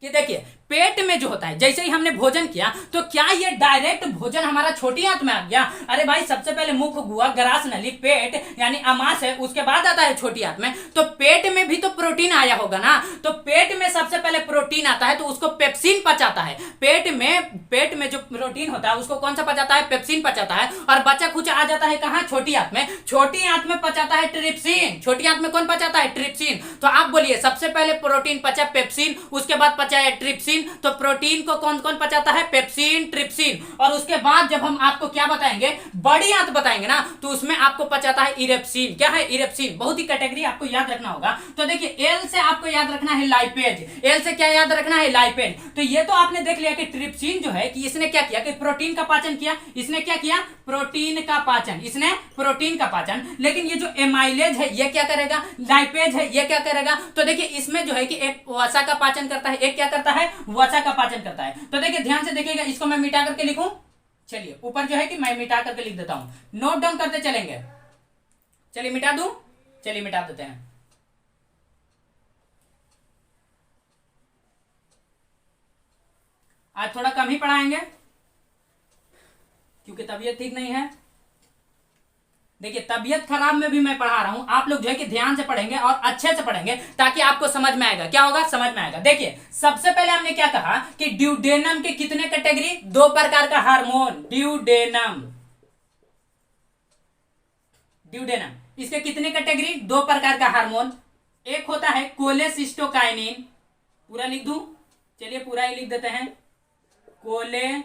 कि देखिए पेट में जो होता है, जैसे ही हमने भोजन किया तो क्या ये डायरेक्ट भोजन हमारा छोटी आंत में आ गया? अरे भाई सबसे पहले मुख, गुहा, ग्रास नली, पेट यानी आमाशय है, उसके बाद आता है छोटी आंत में। तो पेट में भी तो प्रोटीन आया होगा ना। तो पेट में सबसे पहले प्रोटीन आता है तो उसको पेप्सिन पचाता है। पेट में जो प्रोटीन होता है उसको कौन सा पचाता है? पेप्सिन पचाता है। और बचा कुछ आ जाता है कहां? छोटी आंत में। छोटी आंत में पचाता है ट्रिप्सिन। छोटी आंत में कौन पचाता है? ट्रिप्सिन। तो आप बोलिए सबसे पहले प्रोटीन पचा पेप्सिन, उसके बाद पचा है ट्रिप्सिन, पेप्सिन, तो प्रोटीन को कौन कौन पचाता है? Pepsin, trypsin. और उसके बाद जब हम आपको क्या बताएंगे, बड़ी आंत बताएंगे ना, तो उसमें आपको पचाता है इरेप्सिन। क्या है? इरेप्सिन। बहुत ही कैटेगरी आपको याद रखना होगा। तो देखिए एल से आपको याद रखना है लाइपेज। एल से क्या याद रखना है? लाइपेज। तो ये तो आपने देख लिया कि ट्रिप्सिन जो है कि इसने क्या किया कि प्रोटीन का पाचन किया। इसने क्या किया? प्रोटीन का पाचन। इसने प्रोटीन का पाचन। लेकिन ये जो एमाइलेज है ये क्या करेगा? लाइपेज है ये क्या करेगा? तो देखिए इसमें जो है कि एक वसा का पाचन करता है, एक क्या करता है? वसा का पाचन करता है। तो देखिए ध्यान से देखिएगा, इसको मैं मिटा करके लिखूं। चलिए ऊपर जो है कि मैं मिटा करके लिख देता हूं, नोट डाउन करते चलेंगे। चलिए मिटा दूं, चलिए मिटा देते हैं। आज थोड़ा कम ही पढ़ाएंगे क्योंकि तबीयत ठीक नहीं है। देखिए तबीयत खराब में भी मैं पढ़ा रहा हूं, आप लोग जो है कि ध्यान से पढ़ेंगे और अच्छे से पढ़ेंगे ताकि आपको समझ में आएगा। क्या होगा? समझ में आएगा। देखिए सबसे पहले हमने क्या कहा कि ड्यूडेनम के कितने कैटेगरी? 2 प्रकार का हार्मोन। ड्यूडेनम, ड्यूडेनम इसके कितने कैटेगरी? 2 प्रकार का हार्मोन। एक होता है कोलेसिस्टोकाइनिन, पूरा लिख दूं? चलिए पूरा ही लिख देते हैं, कोलेसिस्टोकाइनिन।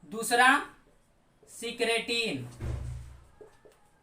दूसरा सिक्रेटिन,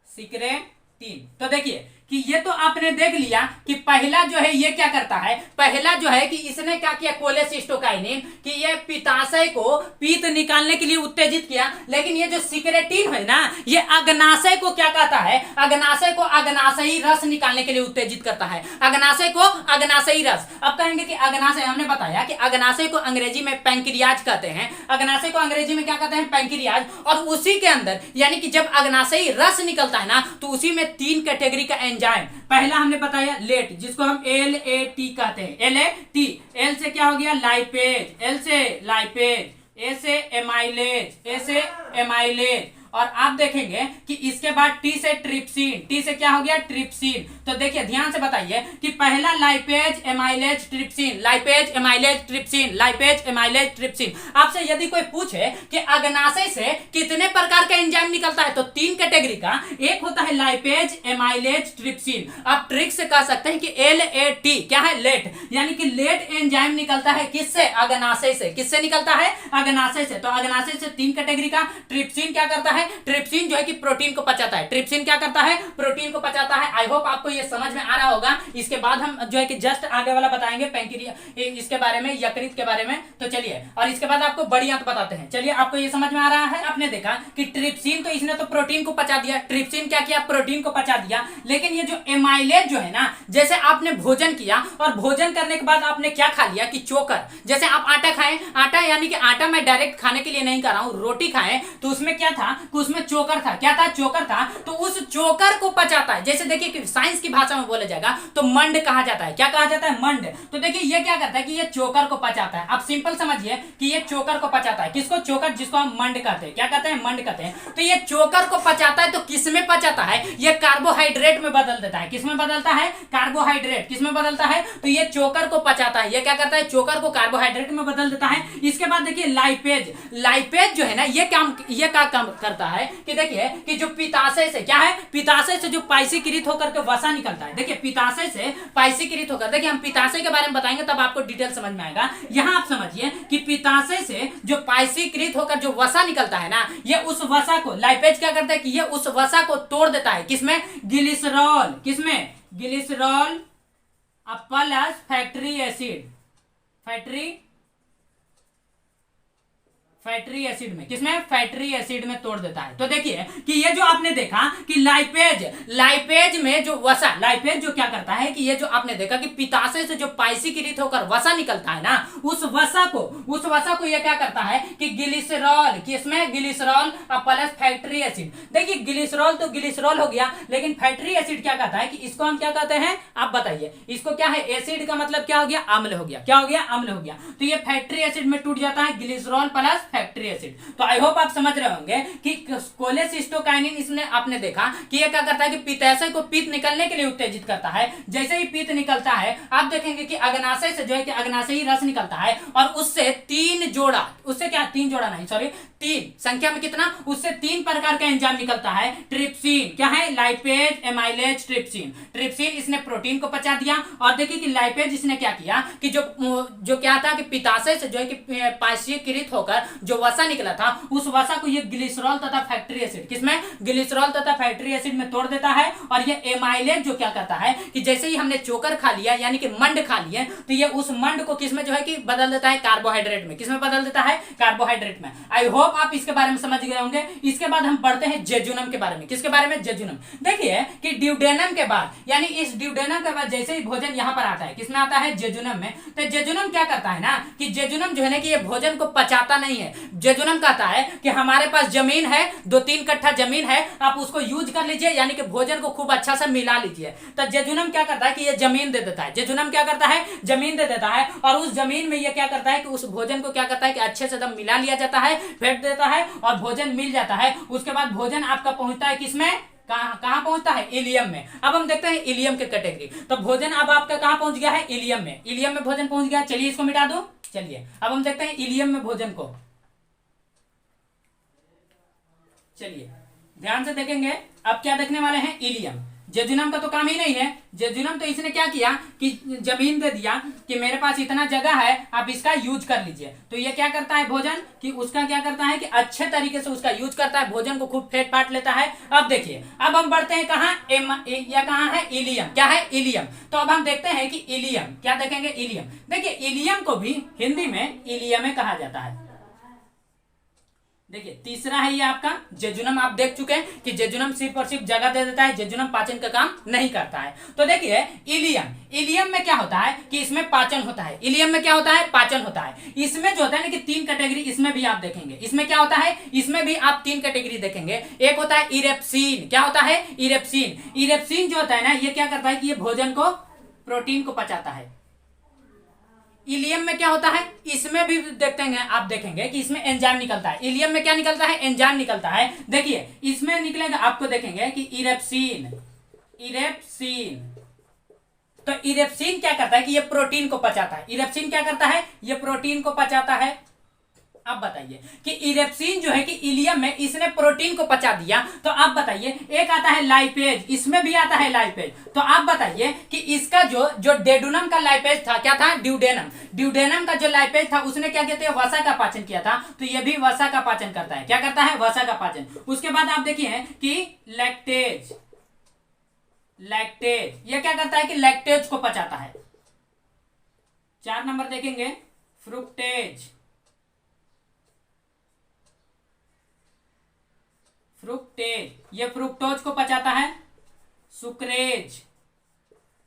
सिक्रेटिन। तो देखिए कि ये तो आपने देख लिया कि पहला जो है ये क्या करता है? पहला जो है कि इसने क्या किया? कोलेसिस्टोकाइनिन कि ये पित्ताशय को पीत निकालने के लिए उत्तेजित किया। लेकिन ये जो सिक्रेटिन है ना, ये अग्नाशय को क्या कहता है? अग्नाशय को अग्नाशयी रस निकालने के लिए उत्तेजित करता है। अग्नाशय को अग्नाशयी रस। अब कहेंगे कि अग्नाशय, हमने बताया कि अग्नाशय को अंग्रेजी में पैंक्रियाज कहते हैं। अग्नाशय को अंग्रेजी में क्या कहते हैं? पैंक्रियाज। और उसी के अंदर यानी कि जब अग्नाशयी रस निकलता है ना, तो उसी में 3 कैटेगरी का एंजाइम। पहला हमने बताया लेट, जिसको हम LAT कहते हैं। LAT, एल से क्या हो गया? लाइपेज। एल से लाइपेज, ए से एमाइलेज, ए से एमाइलेज। और आप देखेंगे कि इसके बाद टी से ट्रिप्सिन। टी से क्या हो गया? ट्रिप्सिन। तो देखिए ध्यान से बताइए कि पहला lipase, amylase, trypsin, lipase, amylase, trypsin, lipase, amylase, trypsin. आपसे यदि कोई पूछे कि अग्नाशय से कितने प्रकार का एंजाइम निकलता है, तो 3 कैटेगरी का। एक होता है लाइपेज, एमाइलेज, ट्रिप्सिन। आप ट्रिक से कह सकते हैं कि LAT क्या है? लेट, यानी कि लेट एंजाइम निकलता है किससे? अग्नाशय से। किससे निकलता है? अग्नाशय से। तो अग्नाशय से 3 कैटेगरी का। ट्रिप्सिन क्या करता है? ट्रिप्सिन जो है कि प्रोटीन को पचाता है। ट्रिप्सिन क्या करता है? प्रोटीन को पचाता है। आई होप आपको ये समझ में आ रहा होगा। इसके बाद हम जो है कि जस्ट आगे वाला बताएंगे पैंक्रिया, इसके बारे में, यकृत के बारे में। तो चलिए, और इसके बाद आपको बड़ी आंत बताते हैं। चलिए आपको ये समझ में आ रहा है। आपने देखा कि ट्रिप्सिन तो इसने तो प्रोटीन को पचा दिया। ट्रिप्सिन क्या किया? प्रोटीन को पचा दिया। लेकिन ये जो एमाइलेज जो है ना, जैसे आपने भोजन किया और भोजन करने के बाद आपने क्या खा लिया कि चोकर। जैसे आप आटा खाएं, आटा यानी कि आटा मैं डायरेक्ट खाने के लिए नहीं कर रहा हूं, रोटी खाएं, तो उसमें क्या था? उसमें चोकर था। क्या था? चोकर था। तो उस चोकर को पचाता है। जैसे देखिए कि साइंस की भाषा में बोला जाएगा तो मंड कहा जाता है। क्या कहा जाता है? मंड। तो देखिए ये क्या करता है कि ये चोकर को पचाता है। आप सिंपल समझिए कि ये चोकर को पचाता है। किसको? चोकर, जिसको हम मंड कहते हैं। क्या कहते हैं? मंड कहते हैं। तो ये चोकर को पचाता है। तो किस में पचाता है? ये कार्बोहाइड्रेट में बदल देता है। किस में बदलता है? कार्बोहाइड्रेट। किस में बदलता है? तो ये चोकर को पचाता है। ये क्या करता है? चोकर को कार्बोहाइड्रेट में बदल देता है। इसके बाद देखिए लाइपेज। लाइपेज जो है ना, ये क्या काम करता है कि देखिए कि जो पित्ताशय से क्या है? पित्ताशय से जो पाइसीकृत होकर के वसा निकलता है। देखिए पित्ताशय से पाइसीकृत होकर, देखिए हम पित्ताशय के बारे में बताएंगे तब आपको डिटेल समझ में आएगा। यहां आप समझिए कि पित्ताशय से जो पाइसीकृत होकर जो वसा निकलता है ना, ये उस वसा को लाइपेज क्या करता है कि ये उस वसा को तोड़ देता है। किसमें? ग्लिसरॉल। किसमें? Glycerol plus fatty acid, fatty acid में। किसमें? फैटी एसिड में तोड़ देता है। तो देखिए कि ये जो आपने देखा कि लाइपेज में जो वसा, लाइपेज जो क्या करता है कि ये जो आपने देखा कि पित्ताशय से जो पाइसीकृत होकर वसा निकलता है ना, उस वसा को ये क्या करता है कि ग्लिसरॉल, किसमें? Glycerol plus fatty acid. देखिए ग्लिसरॉल तो ग्लिसरॉल हो गया, लेकिन फैटी एसिड क्या कहता है कि इसको हम क्या कहते हैं? आप बताइए। इसको क्या है? एसिड का मतलब क्या हो गया? अम्ल हो गया। क्या हो गया? अम्ल हो गया। तो ये फैटी एसिड में टूट जाता है, ग्लिसरॉल प्लस फैक्ट्री एसिड। तो आई होप आप समझ रहे होंगे कि कोलेसिस्टोकाइनिन इसने आपने देखा कि ये क्या करता है कि पित्ताशय को पित्त निकलने के लिए उत्तेजित करता है। जैसे ही पित्त निकलता है आप देखेंगे कि अग्नाशय से जो है कि अग्नाशयी रस निकलता है और उससे तीन जोड़ा, उससे क्या तीन जोड़ा नहीं सॉरी तीन संख्या में कितना, उससे तीन प्रकार का एंजाइम निकलता है। ट्रिप्सिन क्या है, लाइपेज, एमाइलेज, ट्रिप्सिन। ट्रिप्सिन इसने प्रोटीन को पचा दिया और देखिए कि लाइपेज इसने क्या किया कि जो क्या था कि पित्ताशय से जो है कि पाश्चीकृत होकर जो वसा निकला था उस वसा को ये ग्लिसरॉल तथा फैक्ट्री एसिड, किसमें, ग्लिसरॉल तथा फैक्ट्री एसिड में तोड़ देता है। और ये एमाइलेज जो क्या करता है कि जैसे ही हमने चोकर खा लिया यानी कि मंड खा लिए तो ये उस मंड को किसमें जो है कि बदल देता है, कार्बोहाइड्रेट में। किसमें बदल देता है, कार्बोहाइड्रेट में। आई होप आप इसके बारे में समझ गए होंगे। इसके बाद हम बढ़ते हैं जेजुनम के बारे में। किसके बारे में, जेजुनम। देखिए कि ड्यूडेनम के बाद यानी इस ड्यूडेनम के बाद जैसे ही भोजन यहां पर आता है, किसमें आता है, जेजुनम में। तो जेजुनम क्या करता है ना कि जेजुनम जो है ना कि ये भोजन को पचाता नहीं है। जेजुनम कहता है कि हमारे पास जमीन है, 2-3 कट्ठा जमीन है, आप उसको यूज कर लीजिए यानी कि भोजन को खूब अच्छा से मिला लीजिए। तो जेजुनम क्या करता है कि ये जमीन दे देता है। जेजुनम क्या करता है, जमीन दे देता है और उस जमीन में ये क्या करता है कि उस भोजन को क्या करता है कि अच्छे से एकदम मिला लिया जाता है, फेंट देता है और भोजन मिल जाता है। उसके बाद भोजन आपका पहुंचता है किसमें, कहां पहुंचता है, इलियम में। अब हम देखते हैं इलियम के कैटेगरी। तो भोजन अब आपका कहां पहुंच गया है, इलियम में। इलियम में भोजन पहुंच गया। चलिए इसको मिटा दो। चलिए अब हम देखते हैं इलियम में भोजन को। चलिए ध्यान से देखेंगे। अब क्या देखने वाले हैं, इलियम। जेजुनम का तो काम ही नहीं है। जेजुनम तो इसने क्या किया कि जमीन दे दिया कि मेरे पास इतना जगह है, आप इसका यूज कर लीजिए। तो ये क्या करता है भोजन कि उसका क्या करता है कि अच्छे तरीके से उसका यूज करता है, भोजन को खूब फेंट फाट लेता है। अब देखिए अब हम बढ़ते हैं कहाँ, या कहाँ है, इलियम। क्या है, इलियम। तो अब हम देखते हैं कि इलियम क्या देखेंगे, इलियम। देखिए इलियम को भी हिंदी में इलियम कहा जाता है। देखिए तीसरा है ये आपका जेजुनम। आप देख चुके हैं कि जेजुनम सिर्फ और सिर्फ जगह दे देता है, जेजुनम पाचन का काम नहीं करता है। तो देखिए इलियम, इलियम में क्या होता है कि इसमें पाचन होता है। इलियम में क्या होता है, पाचन होता है। इसमें जो होता है ना कि 3 कैटेगरी इसमें भी आप देखेंगे। इसमें क्या होता है, इसमें भी आप 3 कैटेगरी देखेंगे। एक होता है इरेप्सिन। क्या होता है, इरेप्सिन। इरेप्सिन जो होता है ना ये क्या करता है कि ये भोजन को, प्रोटीन को पचाता है। इलियम में क्या होता है, इसमें भी देखते हैं, आप देखेंगे कि इसमें एंजाइम निकलता है। इलियम में क्या निकलता है, एंजाइम निकलता है। देखिए इसमें निकलेगा, आपको देखेंगे कि इरेप्सिन। इरेप्सिन, तो इरेप्सिन क्या करता है कि ये प्रोटीन को पचाता है। इरेप्सिन क्या करता है, ये प्रोटीन को पचाता है। अब बताइए कि इरेप्सिन जो है कि इलियम में इसने प्रोटीन को पचा दिया। तो आप बताइए, एक आता है लाइपेज, इसमें भी आता है लाइपेज। तो आप बताइए कि इसका जो डेडुनम का लाइपेज था, क्या था, ड्यूडेनम। ड्यूडेनम का जो लाइपेज था उसने क्या किया था, वसा का पाचन किया था। तो ये भी वसा का पाचन करता है। क्या करता है, वसा का पाचन। उसके बाद आप देखिए कि लैक्टेज, लैक्टेज ये क्या करता है कि लैक्टेज को पचाता है। 4 नंबर देखेंगे, फ्रुक्टेज। फ्रुक्टेज ये फ्रुक्टोज को पचाता है। सुक्रेज,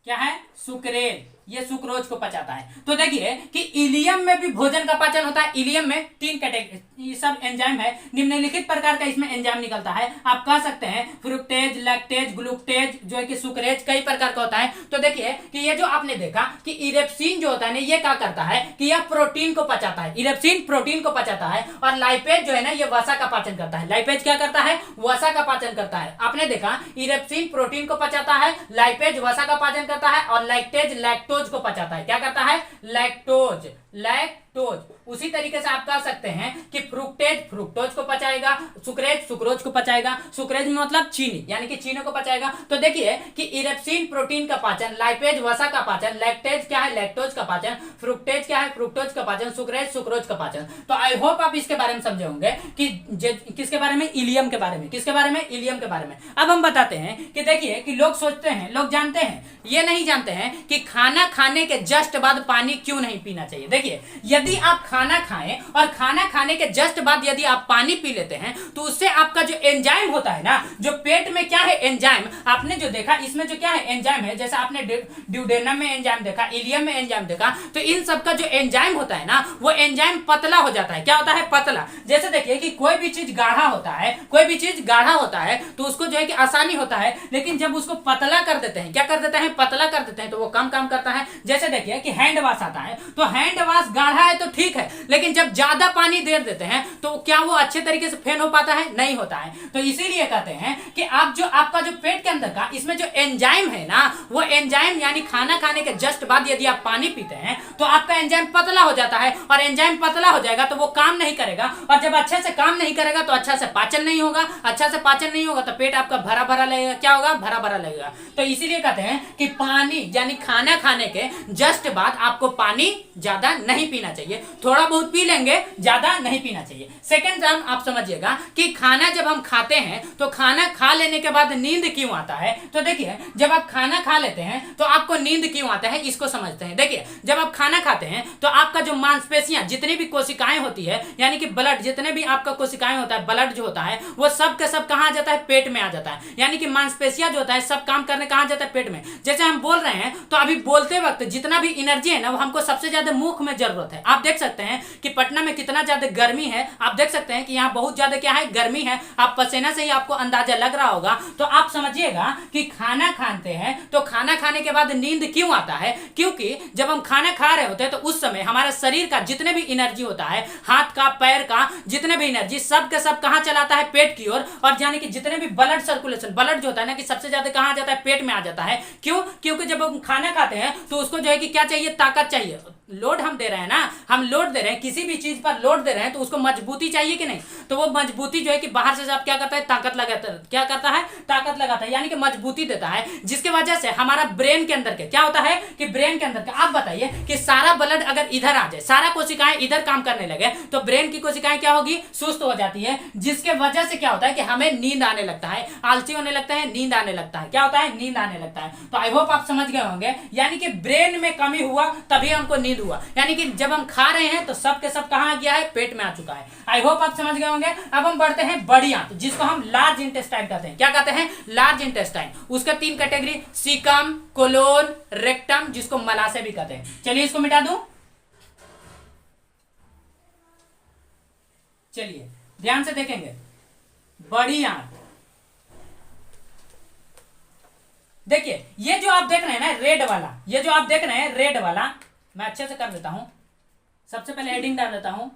क्या है, सुक्रेज ये सुक्रोज को पचाता है। तो देखिए कि इलियम में भी भोजन का पाचन होता है। इलियम में 3 कैटेगरी सब एंजाइम है, निम्नलिखित प्रकार का इसमें एंजाइम निकलता है। आप कह सकते हैं फ्रुक्टेज, लैक्टेज, ग्लूक्टेज जो है कि सुक्रेज, कई प्रकार का होता है। तो देखिए कि ये जो आपने देखा कि इरेप्सिन जो होता है ना ये क्या करता है कि यह प्रोटीन को पचाता है। इरेप्सिन प्रोटीन को पचाता है और लाइपेज जो है ना ये वसा का पाचन करता है। लाइपेज क्या करता है, वसा का पाचन करता है। आपने देखा इरेप्सिन प्रोटीन को पचाता है, लाइपेज वसा का पाचन करता है और लैक्टेज लैक्टोज को पचाता है। क्या करता है, लैक्टोज, लैक्टोज। उसी तरीके से आप कह सकते हैं कि फ्रुक्टेज फ्रुक्टोज को पचाएगा, सुक्रेज सुक्रोज को पचाएगा। सुक्रेज में मतलब चीनी यानी कि चीनी को पचाएगा। तो देखिए कि इरेप्सिन प्रोटीन का पाचन, लाइपेज वसा का पाचन, लैक्टेज क्या है, लैक्टोज का पाचन, फ्रुक्टेज क्या है, फ्रुक्टोज का पाचन, सुक्रेज सुक्रोज का पाचन। तो आई होप आप इसके बारे में समझे होंगे कि किसके बारे में, इलियम के बारे में। किसके बारे में, इलियम के बारे में। अब हम बताते हैं कि देखिए कि लोग सोचते हैं, लोग जानते हैं, ये नहीं जानते हैं कि खाना खाने के जस्ट बाद पानी क्यों नहीं पीना चाहिए। देखिए यदि आप खाना खाएं और खाना खाने के जस्ट बाद यदि आप पानी पी लेते हैं तो उससे आपका जो एंजाइम होता है ना, जो पेट में क्या है एंजाइम, आपने जो देखा इसमें जो क्या है एंजाइम है, जैसे आपने ड्यूडेनम में एंजाइम देखा, इलियम में एंजाइम देखा, तो इन सब का जो एंजाइम होता है ना वो एंजाइम पतला हो जाता है। क्या होता है, पतला। जैसे देखिए कि कोई भी चीज गाढ़ा होता है, कोई भी चीज गाढ़ा होता है तो उसको जो है कि आसानी होता है, लेकिन जब उसको पतला कर देते हैं, क्या कर देते हैं, पतला कर देते हैं, तो वो कम काम करता है। जैसे देखिए कि हैंड वॉश आता है, तो हैंड वास गाढ़ा है तो ठीक है, लेकिन जब ज्यादा पानी दे देते हैं तो क्या वो अच्छे तरीके से फेन हो पाता है? नहीं होता है। तो इसीलिए कहते हैं कि आप जो आपका जो पेट के अंदर का इसमें जो एंजाइम है ना, वो एंजाइम यानी खाना खाने के जस्ट बाद यदि आप पानी पीते हैं तो आपका एंजाइम पतला हो जाता है, और एंजाइम पतला हो जाएगा तो वो काम नहीं करेगा, और जब अच्छे से काम नहीं करेगा तो अच्छा से पाचन नहीं होगा, अच्छा से पाचन नहीं होगा तो पेट आपका भरा भरा लगेगा। क्या होगा? भरा भरा लगेगा। तो इसीलिए कहते हैं कि पानी यानी खाना खाने के जस्ट बाद आपको पानी ज्यादा नहीं पीना चाहिए, थोड़ा बहुत पी लेंगे, ज्यादा नहीं पीना चाहिए। सेकंड टर्म आप समझिएगा कि खाना जब हम खाते हैं तो खाना खा लेने के बाद नींद क्यों आता है? तो देखिए, जब आप खाना खा लेते हैं तो आपको नींद क्यों आता है, इसको समझते हैं। देखिए, जब आप खाना खाते हैं तो आपका जो मांसपेशियां जितनी भी कोशिकाएं होती है यानी कि ब्लड, जितने भी आपका कोशिकाएं होता है, ब्लड जो होता है वो सब के सब कहां आ जाता है? पेट में आ जाता है। यानी कि मांसपेशियां जो होता है सब काम करने कहां जाता है? पेट में। जैसे हम बोल रहे हैं तो अभी बोलते वक्त जितना भी एनर्जी है ना वो हमको सबसे ज्यादा मुख में जरूरत है। आप देख सकते हैं कि पटना में कितना ज्यादा गर्मी है, आप देख सकते हैं कि यहाँ बहुत ज्यादा क्या है? गर्मी है। आप पसीना से ही आपको अंदाजा लग रहा होगा। तो आप समझिएगा कि खाना खाते हैं तो खाना खाने के बाद नींद क्यों आता है? क्योंकि जब हम खाना खा रहे होते हैं तो उस समय हमारे शरीर का जितने भी एनर्जी होता है, हाथ का, पैर का, जितने भी एनर्जी सब के सब कहां चलाता है? पेट की ओर। और यानी कि जितने भी ब्लड सर्कुलेशन, ब्लड जो होता है ना कि सबसे ज्यादा कहां जाता है? पेट में आ जाता है। क्यों? क्योंकि जब हम खाना खाते हैं तो उसको जो है कि क्या चाहिए? ताकत चाहिए। लोड हम दे रहे हैं ना, हम लोड दे रहे हैं, किसी भी चीज पर लोड दे रहे हैं तो उसको मजबूती चाहिए कि नहीं? तो वो मजबूती जो है कि बाहर से सब क्या करता है? ताकत लगाता है। क्या करता है? ताकत लगाता है, यानी कि मजबूती देता है, जिसके वजह से हमारा ब्रेन के अंदर के क्या होता है कि ब्रेन के अंदर के, आप बताइए कि सारा ब्लड अगर इधर आ जाए, सारा कोशिकाएं इधर काम करने लगे तो ब्रेन की कोशिकाएं क्या होगी? सुस्त हो जाती है, जिसके वजह से क्या होता है कि हमें नींद आने लगता है, आलसी होने लगता है, नींद आने लगता है। क्या होता है? नींद आने लगता है। तो आई होप आप समझ गए होंगे, यानी कि ब्रेन में कमी हुआ तभी हमको नींद हुआ, यानी कि जब हम खा रहे हैं तो सब के सब कहां गया है? पेट में आ चुका है। आई होप आप समझ गए होंगे। अब हम बढ़ते हैं बड़ी आंत, जिसको हम लार्ज इंटेस्टाइन कहते हैं। क्या कहते हैं? Large intestine. उसका 3 कैटेगरी, सीकम, कोलोन, रेक्टम, जिसको मलाशय भी कहते हैं। चलिए इसको मिटा दूं। चलिए ध्यान से देखेंगे, बड़ी आंत। देखिए, ये जो आप देख रहे हैं ना रेड वाला, ये जो आप देख रहे हैं रेड वाला, मैं अच्छे से कर देता हूं। सबसे पहले हेडिंग डाल देता हूं,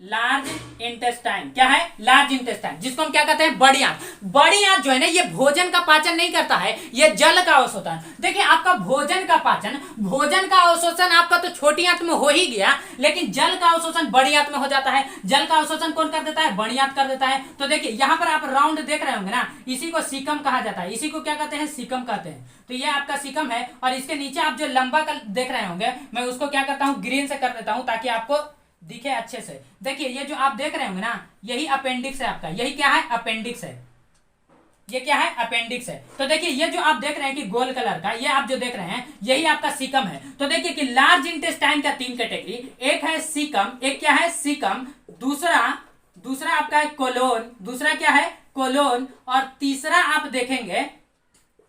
लार्ज इंटेस्टाइन। क्या है? लार्ज इंटेस्टाइन, जिसको हम क्या कहते हैं? बड़ी आंत। बड़ी आंत जो है ना, ये भोजन का पाचन नहीं करता है, ये जल का अवशोषण। देखिए, आपका भोजन का पाचन, भोजन का अवशोषण आपका तो छोटी आंत में हो ही गया, लेकिन जल का अवशोषण बड़ी आंत में हो जाता है। जल का अवशोषण कौन कर देता है? बड़ी आंत कर देता है। तो देखिए, यहां पर आप राउंड देख रहे होंगे ना, इसी को सीकम कहा जाता है। इसी को क्या कहते हैं? सीकम कहते हैं। तो ये आपका सीकम है, और इसके नीचे आप जो लंबा देख रहे होंगे, मैं उसको क्या करता हूं? ग्रीन से कर देता हूं ताकि आपको दिखे अच्छे से। देखिए, ये जो आप देख रहे होंगे ना, यही अपेंडिक्स है आपका। यही क्या है? अपेंडिक्स है। ये क्या है? अपेंडिक्स है। तो देखिए, ये जो आप देख रहे हैं कि गोल कलर का, ये आप जो देख रहे हैं यही आपका सीकम है। तो देखिए कि लार्ज इंटेस्टाइन का 3 कैटेगरी, एक है सीकम, एक क्या है? सीकम, दूसरा आपका है कोलोन, दूसरा क्या है? कोलोन, और तीसरा आप देखेंगे,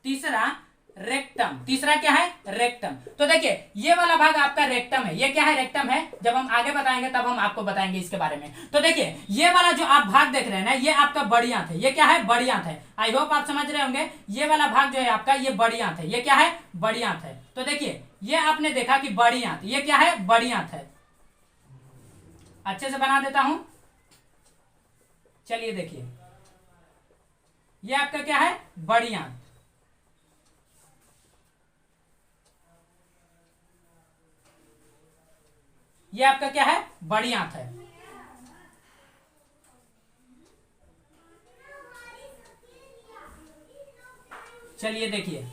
तीसरा रेक्टम। तीसरा क्या है? रेक्टम। तो देखिए, ये वाला भाग आपका रेक्टम है। ये क्या है? रेक्टम है। जब हम आगे बताएंगे तब हम आपको बताएंगे इसके बारे में। तो देखिए, ये वाला जो आप भाग देख रहे हैं ना, ये आपका बड़ी आंत है। ये क्या है? बड़ी आंत है। आई होप आप समझ रहे होंगे। ये वाला भाग जो है आपका, ये बड़ी आंत है। ये क्या है? बड़ी आंत है। तो देखिए, ये आपने देखा कि बड़ी आंत, ये क्या है? बड़ी आंत है। अच्छे से बना देता हूं। चलिए देखिए, ये आपका क्या है? बड़ी आंत। ये आपका क्या है? बड़ी आंत है। चलिए देखिए,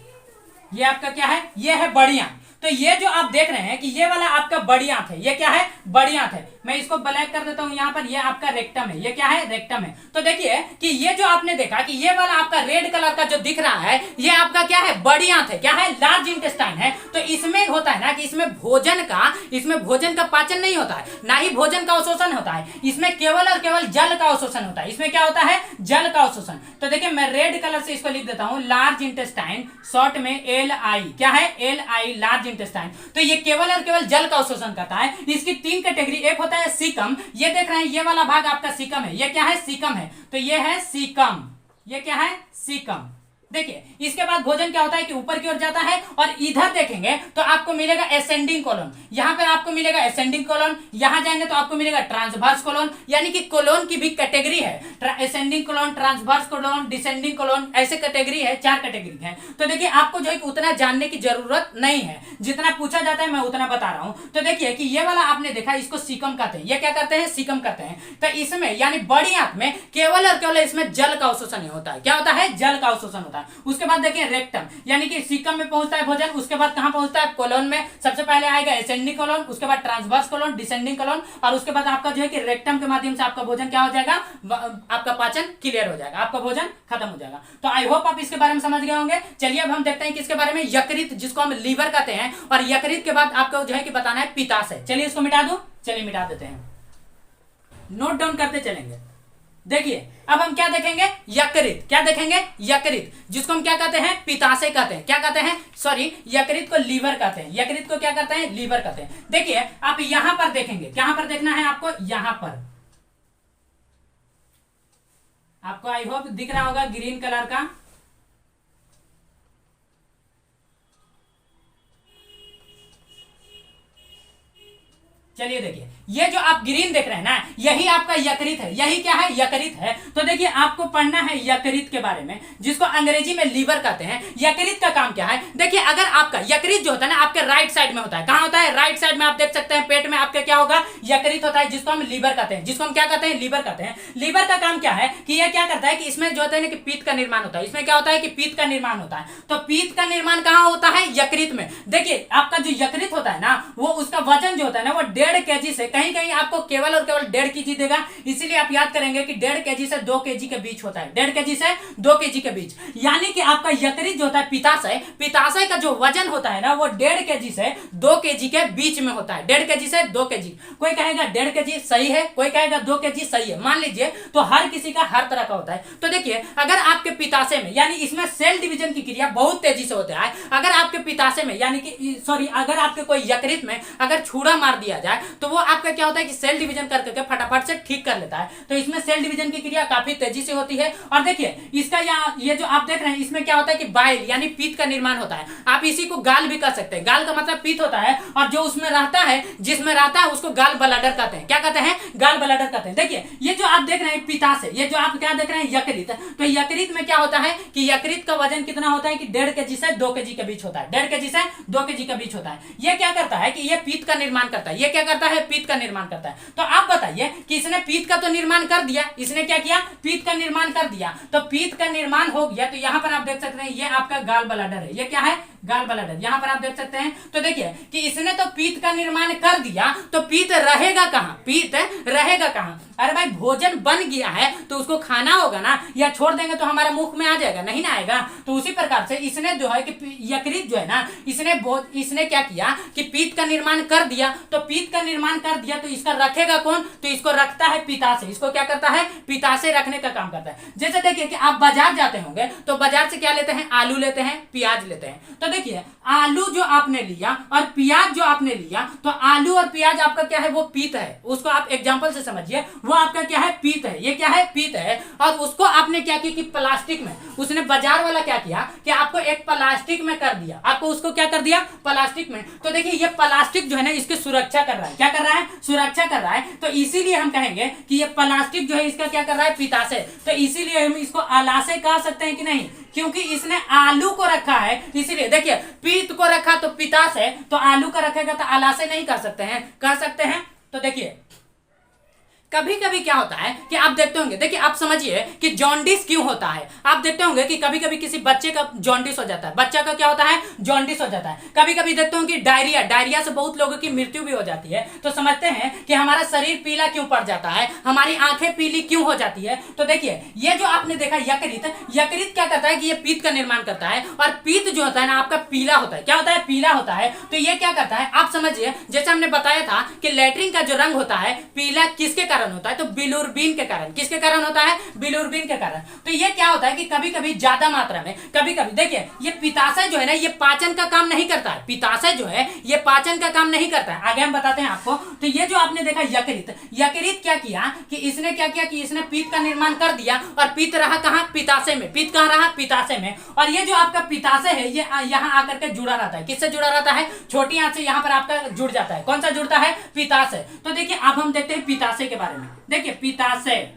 ये आपका क्या है? ये है बड़ी आंत। तो ये जो आप देख रहे हैं कि ये वाला आपका बड़ी आंत है। ये क्या है? बड़ी आंत है। मैं इसको ब्लैक कर देता हूं यहां पर। ये आपका रेक्टम है। ये क्या है? रेक्टम है। तो देखिए कि ये जो आपने देखा कि ये वाला आपका रेड कलर का जो दिख रहा है, ये आपका क्या है? बड़ी आंत है। क्या है? लार्ज इंटेस्टाइन है। तो इसमें होता है ना कि इसमें भोजन का पाचन नहीं होता है, ना ही भोजन का अवशोषण होता है। इसमें केवल और केवल जल का अवशोषण होता है। इसमें क्या होता है? जल का अवशोषण। तो देखिए, मैं रेड कलर से इसको लिख देता हूं, लार्ज इंटेस्टाइन, शॉर्ट में LI। क्या है? LI, large intestine. तो ये केवल और केवल जल का अवशोषण करता है। इसकी 3 कैटेगरी, एक होता है सीकम। ये देख रहे हैं, ये वाला भाग आपका सीकम है। ये क्या है? सीकम है। तो ये है सीकम। ये क्या है? सीकम। देखिए इसके बाद भोजन क्या होता है कि ऊपर की ओर जाता है, और इधर देखेंगे तो आपको मिलेगा एसेंडिंग कोलन, यहां पर आपको मिलेगा एसेंडिंग कोलन, यहां जाएंगे तो आपको मिलेगा ट्रांसवर्स कोलन, यानी कि कोलन की भी कैटेगरी है, ascending colon, transverse colon, descending colon, ऐसे कैटेगरी है, 4 कैटेगरी है। तो देखिए आपको जो है उतना जानने की जरूरत नहीं है, जितना पूछा जाता है मैं उतना बता रहा हूं। तो देखिए कि ये वाला आपने देखा, इसको सीकम कहते हैं, ये क्या करते हैं, सीकम कहते हैं। तो इसमें यानी बड़ी आंत में केवल और केवल इसमें जल का अवशोषण होता है, क्या होता है, जल का अवशोषण होता है। उसके बाद देखिए रेक्टम, यानी कि सीकम में पहुंचता है भोजन, उसके बाद कहां पहुंचता है, कोलन में। सबसे पहले आएगा एसेंडिंग कोलन, उसके बाद ट्रांसवर्स कोलन, डिसेंडिंग कोलन, और उसके बाद आपका जो है कि रेक्टम के माध्यम से आपका भोजन क्या हो जाएगा, आपका पाचन क्लियर हो जाएगा, आपका भोजन खत्म हो जाएगा। तो आई होप आप इसके बारे में समझ गए होंगे। चलिए अब हम देखते हैं कि इसके बारे में यकृत, जिसको हम लीवर कहते हैं, और यकृत के बाद आपको जो है कि बताना है पित्ताशय। चलिए इसको मिटा दूं, चलिए मिटा देते हैं, नोट डाउन करते चलेंगे। देखिए अब हम क्या देखेंगे, यकृत, क्या देखेंगे, यकृत, जिसको हम क्या कहते हैं, पित्ताशय कहते हैं, क्या कहते हैं, सॉरी यकृत को लीवर कहते हैं, यकृत को क्या कहते हैं, लीवर कहते हैं। देखिए आप यहां पर देखेंगे, कहां पर देखना है आपको, यहां पर आपको आई होप दिख रहा होगा ग्रीन कलर का, चलिए देखिए ये जो आप ग्रीन देख रहे हैं ना, यही आपका यकृत है, यही क्या है, यकृत है। तो देखिए आपको पढ़ना है यकृत के बारे में, जिसको अंग्रेजी में लीवर कहते हैं। यकृत का काम क्या है, देखिए अगर आपका यकृत जो होता है ना आपके राइट साइड में होता है, कहां होता है, राइट साइड में। आप देख सकते हैं पेट में आपके क्या होगा, यकृत होता है, जिसको हम लीवर कहते हैं, जिसको हम क्या कहते हैं, लीवर कहते हैं। लीवर का काम क्या है कि यह क्या करता है कि इसमें जो होता है ना कि पित्त का निर्माण होता है, इसमें क्या होता है कि पित्त का निर्माण होता है। तो पित्त का निर्माण कहां होता है, यकृत में। देखिए आपका जो यकृत होता है ना, वो उसका वजन जो होता है ना, वो 1.5 kg से कहीं कहीं आपको केवल और केवल 1.5 kg देगा। इसीलिए आप याद करेंगे कि 1.5 kg से 2 kg के बीच होता है, 1.5 kg से 2 kg के बीच। यानी कि आपका यकृत जो होता है, पित्ताशय, पित्ताशय का जो वजन होता है ना, वो 1.5 kg से 2 kg के बीच में होता है, 1.5 kg से 2 kg। कोई कहेगा 1.5 kg सही है, कोई कहेगा 2 kg सही है, मान लीजिए। तो हर किसी का हर तरह का होता है। तो देखिए अगर आपके पित्ताशय में, यानी इसमें सेल डिवीजन की क्रिया बहुत तेजी से होता है। अगर आपके पित्ताशय में, यानी कि सॉरी अगर आपके कोई यकृत में अगर छुरा मार दिया जाए, तो वो आपका क्या होता है कि सेल डिवीजन करके फटाफट से ठीक कर लेता है। तो इसमें सेल डिवीजन की क्रिया काफी तेजी से होती है। और देखिए इसका ये जो आप देख रहे हैं, इसमें क्या होता है कि बाइल यानी पित्त का निर्माण होता है। आप इसी को गाल भी कह सकते हैं, गाल का मतलब पित्त होता है, और जो उसमें रहता है, जिसमें रहता है, उसको गाल ब्लैडर कहते हैं। क्या कहते हैं, गाल ब्लैडर कहते हैं। देखिए ये जो आप देख रहे हैं पित्ताशय, ये जो आप क्या देख रहे हैं यकृत, तो यकृत में क्या होता है कि यकृत का वजन कितना होता है कि 1.5 kg से 2 kg के बीच होता है, 1.5 kg से 2 kg के बीच होता है। ये क्या करता है कि ये पित्त का निर्माण करता है, ये क्या करता है, पित्त का निर्माण करता है। तो आप बताइए कि इसने पित्त का तो निर्माण कर दिया, इसने क्या किया, पित्त का निर्माण कर दिया। तो पित्त का निर्माण हो गया, तो यहां पर आप देख सकते हैं ये आपका गाल ब्लैडर है, ये क्या है, गाल ब्लैडर, यहां पर आप देख सकते हैं। तो देखिए कि इसने तो पित्त का निर्माण कर दिया, तो पित्त रहेगा कहां, पित्त रहेगा कहां। अरे भाई भोजन बन गया है तो उसको खाना होगा ना, या छोड़ देंगे तो हमारे मुख में आ जाएगा, नहीं ना आएगा। तो उसी प्रकार से इसने जो है कि यकृत जो है ना, इसने क्या किया कि पित्त का निर्माण कर दिया। तो पित्त का निर्माण कर दिया तो इसका रखेगा कौन, तो इसको रखता है पित्ताशय। इसको क्या करता है, पित्ताशय रखने का काम करता है। जैसे देखिए कि आप बाजार जाते होंगे तो बाजार से क्या लेते हैं, आलू लेते हैं, प्याज लेते हैं। तो देखिए आलू जो आपने लिया और प्याज जो आपने लिया, तो आलू और प्याज आपका क्या है, वो पित्त है। उसको आप एग्जांपल से समझिए, वो आपका क्या है, पित्त है, ये क्या है, पित्त है। और उसको आपने क्या किया कि प्लास्टिक में, उसने बाजार वाला क्या किया कि आपको एक प्लास्टिक में कर दिया, आपको उसको क्या कर दिया, प्लास्टिक में। तो देखिए ये प्लास्टिक जो है ना, इसकी सुरक्षा कर रहा है, क्या कर रहा है, सुरक्षा कर रहा है। तो इसीलिए हम कहेंगे कि ये प्लास्टिक जो है इसका क्या कर रहा है, पित्ताशय। तो इसीलिए हम इसको आलाशय कह सकते हैं कि नहीं, क्योंकि इसने आलू को रखा है, इसीलिए। देखिए पित्त को रखा तो पित्ताशय, तो आलू का रखेगा तो आलाशय नहीं कह सकते हैं, कह सकते हैं। तो देखिए कभी कभी क्या होता है कि आप देखते होंगे, देखिए आप समझिए कि जॉन्डिस क्यों होता है। आप देखते होंगे कि कभी कभी किसी बच्चे का जॉन्डिस हो जाता है, बच्चा का क्या होता है, जॉन्डिस हो जाता है। कभी कभी देखते होंगे कि डायरिया, डायरिया से बहुत लोगों की मृत्यु भी हो जाती है। तो समझते हैं कि हमारा शरीर पीला क्यों पड़ जाता है, हमारी आंखें पीली क्यों हो जाती है। तो देखिए ये जो आपने देखा यकृत, यकृत क्या करता है कि ये पित्त का निर्माण करता है, और पित्त जो होता है ना आपका पीला होता है, क्या होता है, पीला होता है। तो ये क्या करता है, आप समझिए, जैसे हमने बताया था कि लैट्रिन का जो रंग होता है पीला, किसके कारण कारण होता है? तो बिलिरुबिन के कारण। किसके कारण होता है? बिलिरुबिन के कारण। तो ये क्या होता है कि कभी कभी ज्यादा मात्रा में, कभी कभी देखिए ये पित्ताशय जो है ना, ये पाचन का काम नहीं करता है। पित्ताशय जो है ये पाचन का काम नहीं करता है। आगे हम बताते हैं आपको। तो ये जो आपने देखा यकृत, यकृत क्या किया कि इसने क्या किया कि इसने पित्त का निर्माण कर दिया, और पित्त रहा कहां? पित्ताशय में। पित्त कहां रहा? पित्ताशय में। और ये जो आपका पित्ताशय है ये यहां आकर के जुड़ा रहता है। किससे जुड़ा रहता है? छोटी आंत से यहां पर आपका जुड़ जाता है। कौन सा जुड़ता है? पित्ताशय। तो देखिए अब हम देखते हैं पित्ताशय के बारे में। देखिए पित्ताशय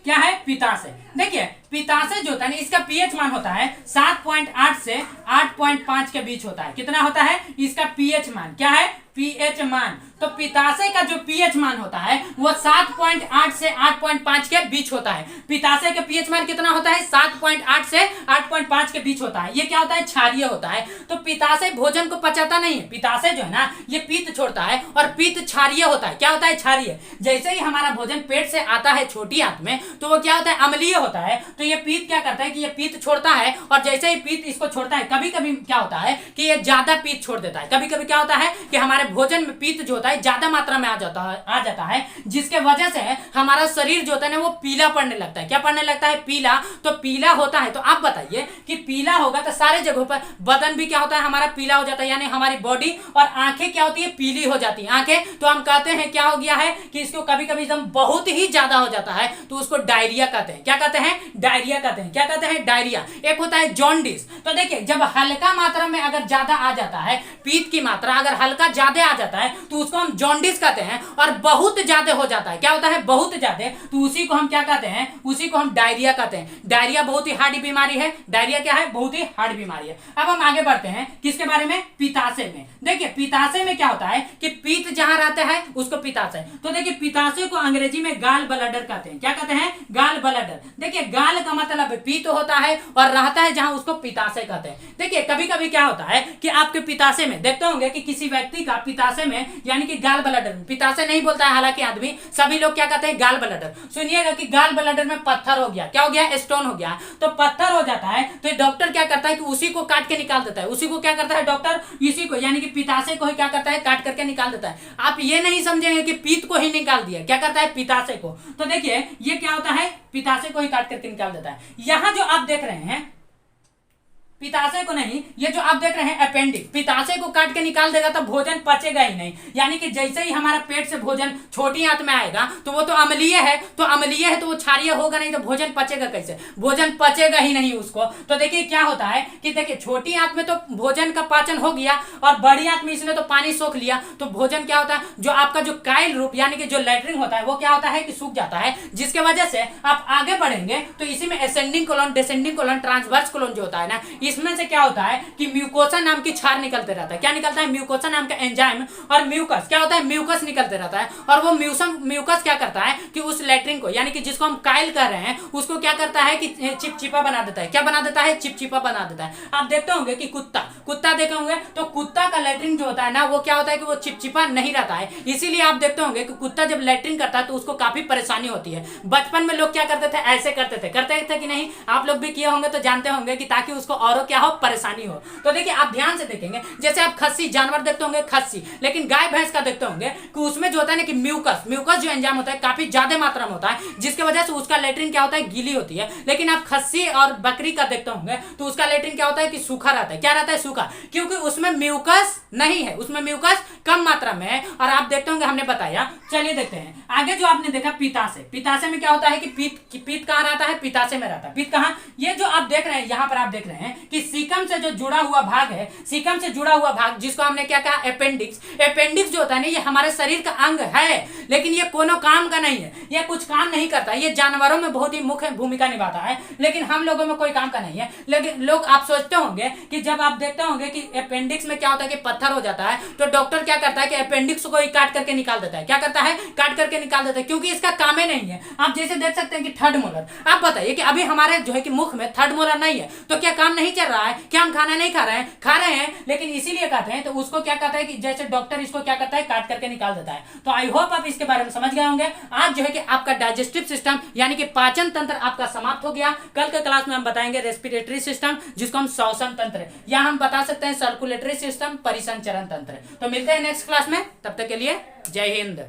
क्या है? पित्ताशय। देखिए पित्ताशय जो होता है इसका पीएच मान होता है 7.8 से 8.5 के बीच होता है। कितना होता है इसका पीएच मान? क्या है? पीएच मान। तो पित्ताशय का जो पीएच मान होता है वो 7.8 से 8.5 के बीच होता है। पित्ताशय का पीएच मान कितना होता है? 7.8 से 8.5 के बीच होता है। ये क्या होता है? क्षारीय होता है। तो पित्ताशय भोजन को पचाता नहीं है। पित्ताशय जो है ना ये पित्त छोड़ता है, और पित्त क्षारीय होता है। क्या होता है? क्षारीय। जैसे ही हमारा भोजन पेट से आता है छोटी आंत में तो वो क्या होता है? अम्लीय होता है। तो ये पित्त क्या करता है कि ये पित्त छोड़ता है, और जैसे ही पित्त इसको छोड़ता है, कभी कभी क्या होता है कि ये ज्यादा पित्त छोड़ देता है। कभी कभी क्या होता है कि हमारे भोजन में पित्त जो होता है ज्यादा मात्रा में आ जाता है, जिसके वजह से हमारा शरीर जो होता है ना वो पीला पड़ने लगता है। क्या पड़ने लगता है? पीला। तो पीला होता है। तो आप बताइए कि पीला होगा तो सारे जगहों पर बदन भी क्या होता है? हमारा पीला हो जाता है, यानी हमारी बॉडी और आंखें क्या होती है? पीली हो जाती है। आंखें तो हम कहते हैं क्या हो गया है कि इसको कभी कभी जब बहुत ही ज्यादा हो जाता है तो उसको डायरिया कहते हैं। क्या कहते हैं? डायरिया कहते हैं। क्या कहते हैं? डायरिया। एक होता है जॉन्डिस। तो देखिए जब हल्का मात्रा में अगर ज्यादा आ जाता है, पित्त की मात्रा अगर हल्का ज्यादा आ जाता है तो उसको हम जॉन्डिस कहते हैं। और बहुत ज्यादा हो जाता है, क्या होता है? बहुत ज्यादा, तो उसी को हम क्या कहते हैं? उसी को हम डायरिया कहते हैं। डायरिया बहुत ही हार्ड बीमारी है। डायरिया क्या है? बहुत ही हार्ड बीमारी है। अब हम आगे बढ़ते हैं किसके बारे में? पित्ताशय में। देखिए पित्ताशय में क्या होता है कि पित्त जहां रहता है उसको पित्ताशय। तो देखिए पित्ताशय को अंग्रेजी में गाल ब्लैडर कहते हैं। क्या कहते हैं? Gall bladder. देखिए गाल का मतलब पित्त होता है, और रहता है जहां उसको पित्ताशय कहते हैं। देखिए कभी कभी क्या होता है कि आपके पित्ताशय में देखते होंगे कि किसी व्यक्ति का पित्ताशय में यानी कि गाल ब्लैडर, पित्ताशय नहीं बोलता है हालांकि आदमी, सभी लोग क्या कहते हैं? Gall bladder. सुनिएगा कि गाल ब्लैडर में पत्थर हो गया। क्या हो गया? स्टोन हो गया। तो पत्थर हो जाता है तो डॉक्टर क्या करता है कि उसी को काट के निकाल देता है। उसी को क्या करता है डॉक्टर? इसी को यानी कि पित्ताशय को ही क्या करता है? काट करके निकाल देता है। आप ये नहीं समझेंगे कि पित्त को ही निकाल दिया। क्या करता है? पित्ताशय को। तो देखिए ये क्या होता है? पित्ताशय को ही काट करके निकाल देता है। यहां जो आप देख रहे हैं पित्ताशय को नहीं, ये जो आप देख रहे हैं अपेंडिक्स, पित्ताशय को काट के निकाल देगा तो भोजन पचेगा ही नहीं। यानी कि जैसे ही हमारा पेट से भोजन छोटी आंत में आएगा तो वो तो अम्लीय है, तो अम्लीय है तो वो क्षारीय होगा नहीं, तो भोजन पचेगा कैसे? भोजन पचेगा ही नहीं उसको। तो देखिए क्या होता है कि देखिए छोटी आंत में तो भोजन का पाचन हो गया, और बड़ी आंत में इसने तो पानी सोख लिया, तो भोजन क्या होता है? जो आपका जो काइल रूप यानी कि जो लैट्रिन होता है वो क्या होता है कि सूख जाता है, जिसके वजह से आप आगे बढ़ेंगे तो इसी में ascending colon, descending colon, transverse colon जो होता है ना, इसमें से क्या होता है कि म्यूकोसा नाम की क्षार निकलते रहता है। क्या निकलता है? म्यूकोसा नाम का एंजाइम, और म्यूकस क्या होता है? म्यूकस निकलते रहता है। और वो म्यूकस क्या करता है कि उस लैट्रिन को यानी कि जिसको हम काइल कह रहे हैं उसको क्या करता है कि चिपचिपा बना देता है। क्या बना देता है? चिपचिपा बना देता है। आप देखते होंगे कि कुत्ता देखे होंगे तो कुत्ता का लैट्रिन जो होता है ना वो क्या होता है कि वो चिपचिपा नहीं रहता है। इसीलिए आप देखते होंगे कि कुत्ता जब लैट्रिन करता है तो उसको काफी परेशानी होती है। बचपन में लोग क्या करते थे? ऐसे करते थे कि नहीं? आप लोग भी किए होंगे तो जानते होंगे कि ताकि उसको और क्या हो? परेशानी हो। तो देखिए आप ध्यान से देखेंगे, जैसे आप खस्सी जानवर देखते होंगे खस्सी, लेकिन गाय भैंस का देखते होंगे कि उसमें जो होता है ना कि म्यूकस जो एंजाइम होता है काफी ज्यादा मात्रा में होता है, जिसके वजह से उसका लैट्रिन क्या होता है? गीली होती है। लेकिन आप खस्सी और बकरी का देखते होंगे तो उसका लैट्रिन क्या होता है कि सूखा रहता है। क्या रहता है? सूखा, क्योंकि उसमें म्यूकस नहीं है, उसमें म्यूकस कम मात्रा में है। और आप देखते होंगे हमने बताया। चलिए देखते हैं आगे जो आपने देखा पित्ताशय। पित्ताशय में क्या होता है कि पित्त कहां रहता है? पित्ताशय में रहता है। पित्त कहां? ये जो आप देख रहे हैं यहां पर आप देख रहे हैं कि सीकम से जो जुड़ा हुआ भाग है, सीकम से जुड़ा हुआ भाग जिसको हमने क्या कहा? अपेंडिक्स। अपेंडिक्स जो होता है ना ये हमारे शरीर का अंग है, लेकिन ये कोनो काम का नहीं है, ये कुछ काम नहीं करता। ये जानवरों में बहुत ही मुख्य भूमिका निभाता है, लेकिन हम लोगों में कोई काम का नहीं है। लेकिन लोग आप सोचते होंगे कि जब आप देखते होंगे कि अपेंडिक्स में क्या होता है कि पत्थर हो जाता है तो डॉक्टर क्या करता है कि अपेंडिक्स को ही काट करके निकाल देता है। क्या करता है? काट करके निकाल देता है, क्योंकि इसका काम ही नहीं है। आप जैसे देख सकते हैं कि थर्ड मोलर, आप बताइए कि अभी हमारे जो है कि मुख में थर्ड मोलर नहीं है तो क्या काम नहीं चल रहा है? क्या हम खाना नहीं खा रहे हैं? खा रहे हैं, लेकिन इसीलिए कहते हैं तो उसको क्या कहता है कि जैसे डॉक्टर इसको क्या करता है? काट करके निकाल देता है। तो आई होप आप इसके बारे में समझ गए होंगे। आज जो है कि आपका डाइजेस्टिव सिस्टम यानी कि पाचन तंत्र आपका समाप्त हो गया। कल के क्लास में हम बताएंगे रेस्पिरेटरी सिस्टम, जिसको हम श्वसन तंत्र या हम बता सकते हैं सर्कुलेटरी सिस्टम, परिसंचरण तंत्र। तो मिलते हैं नेक्स्ट क्लास में, तब तक के लिए जय हिंद।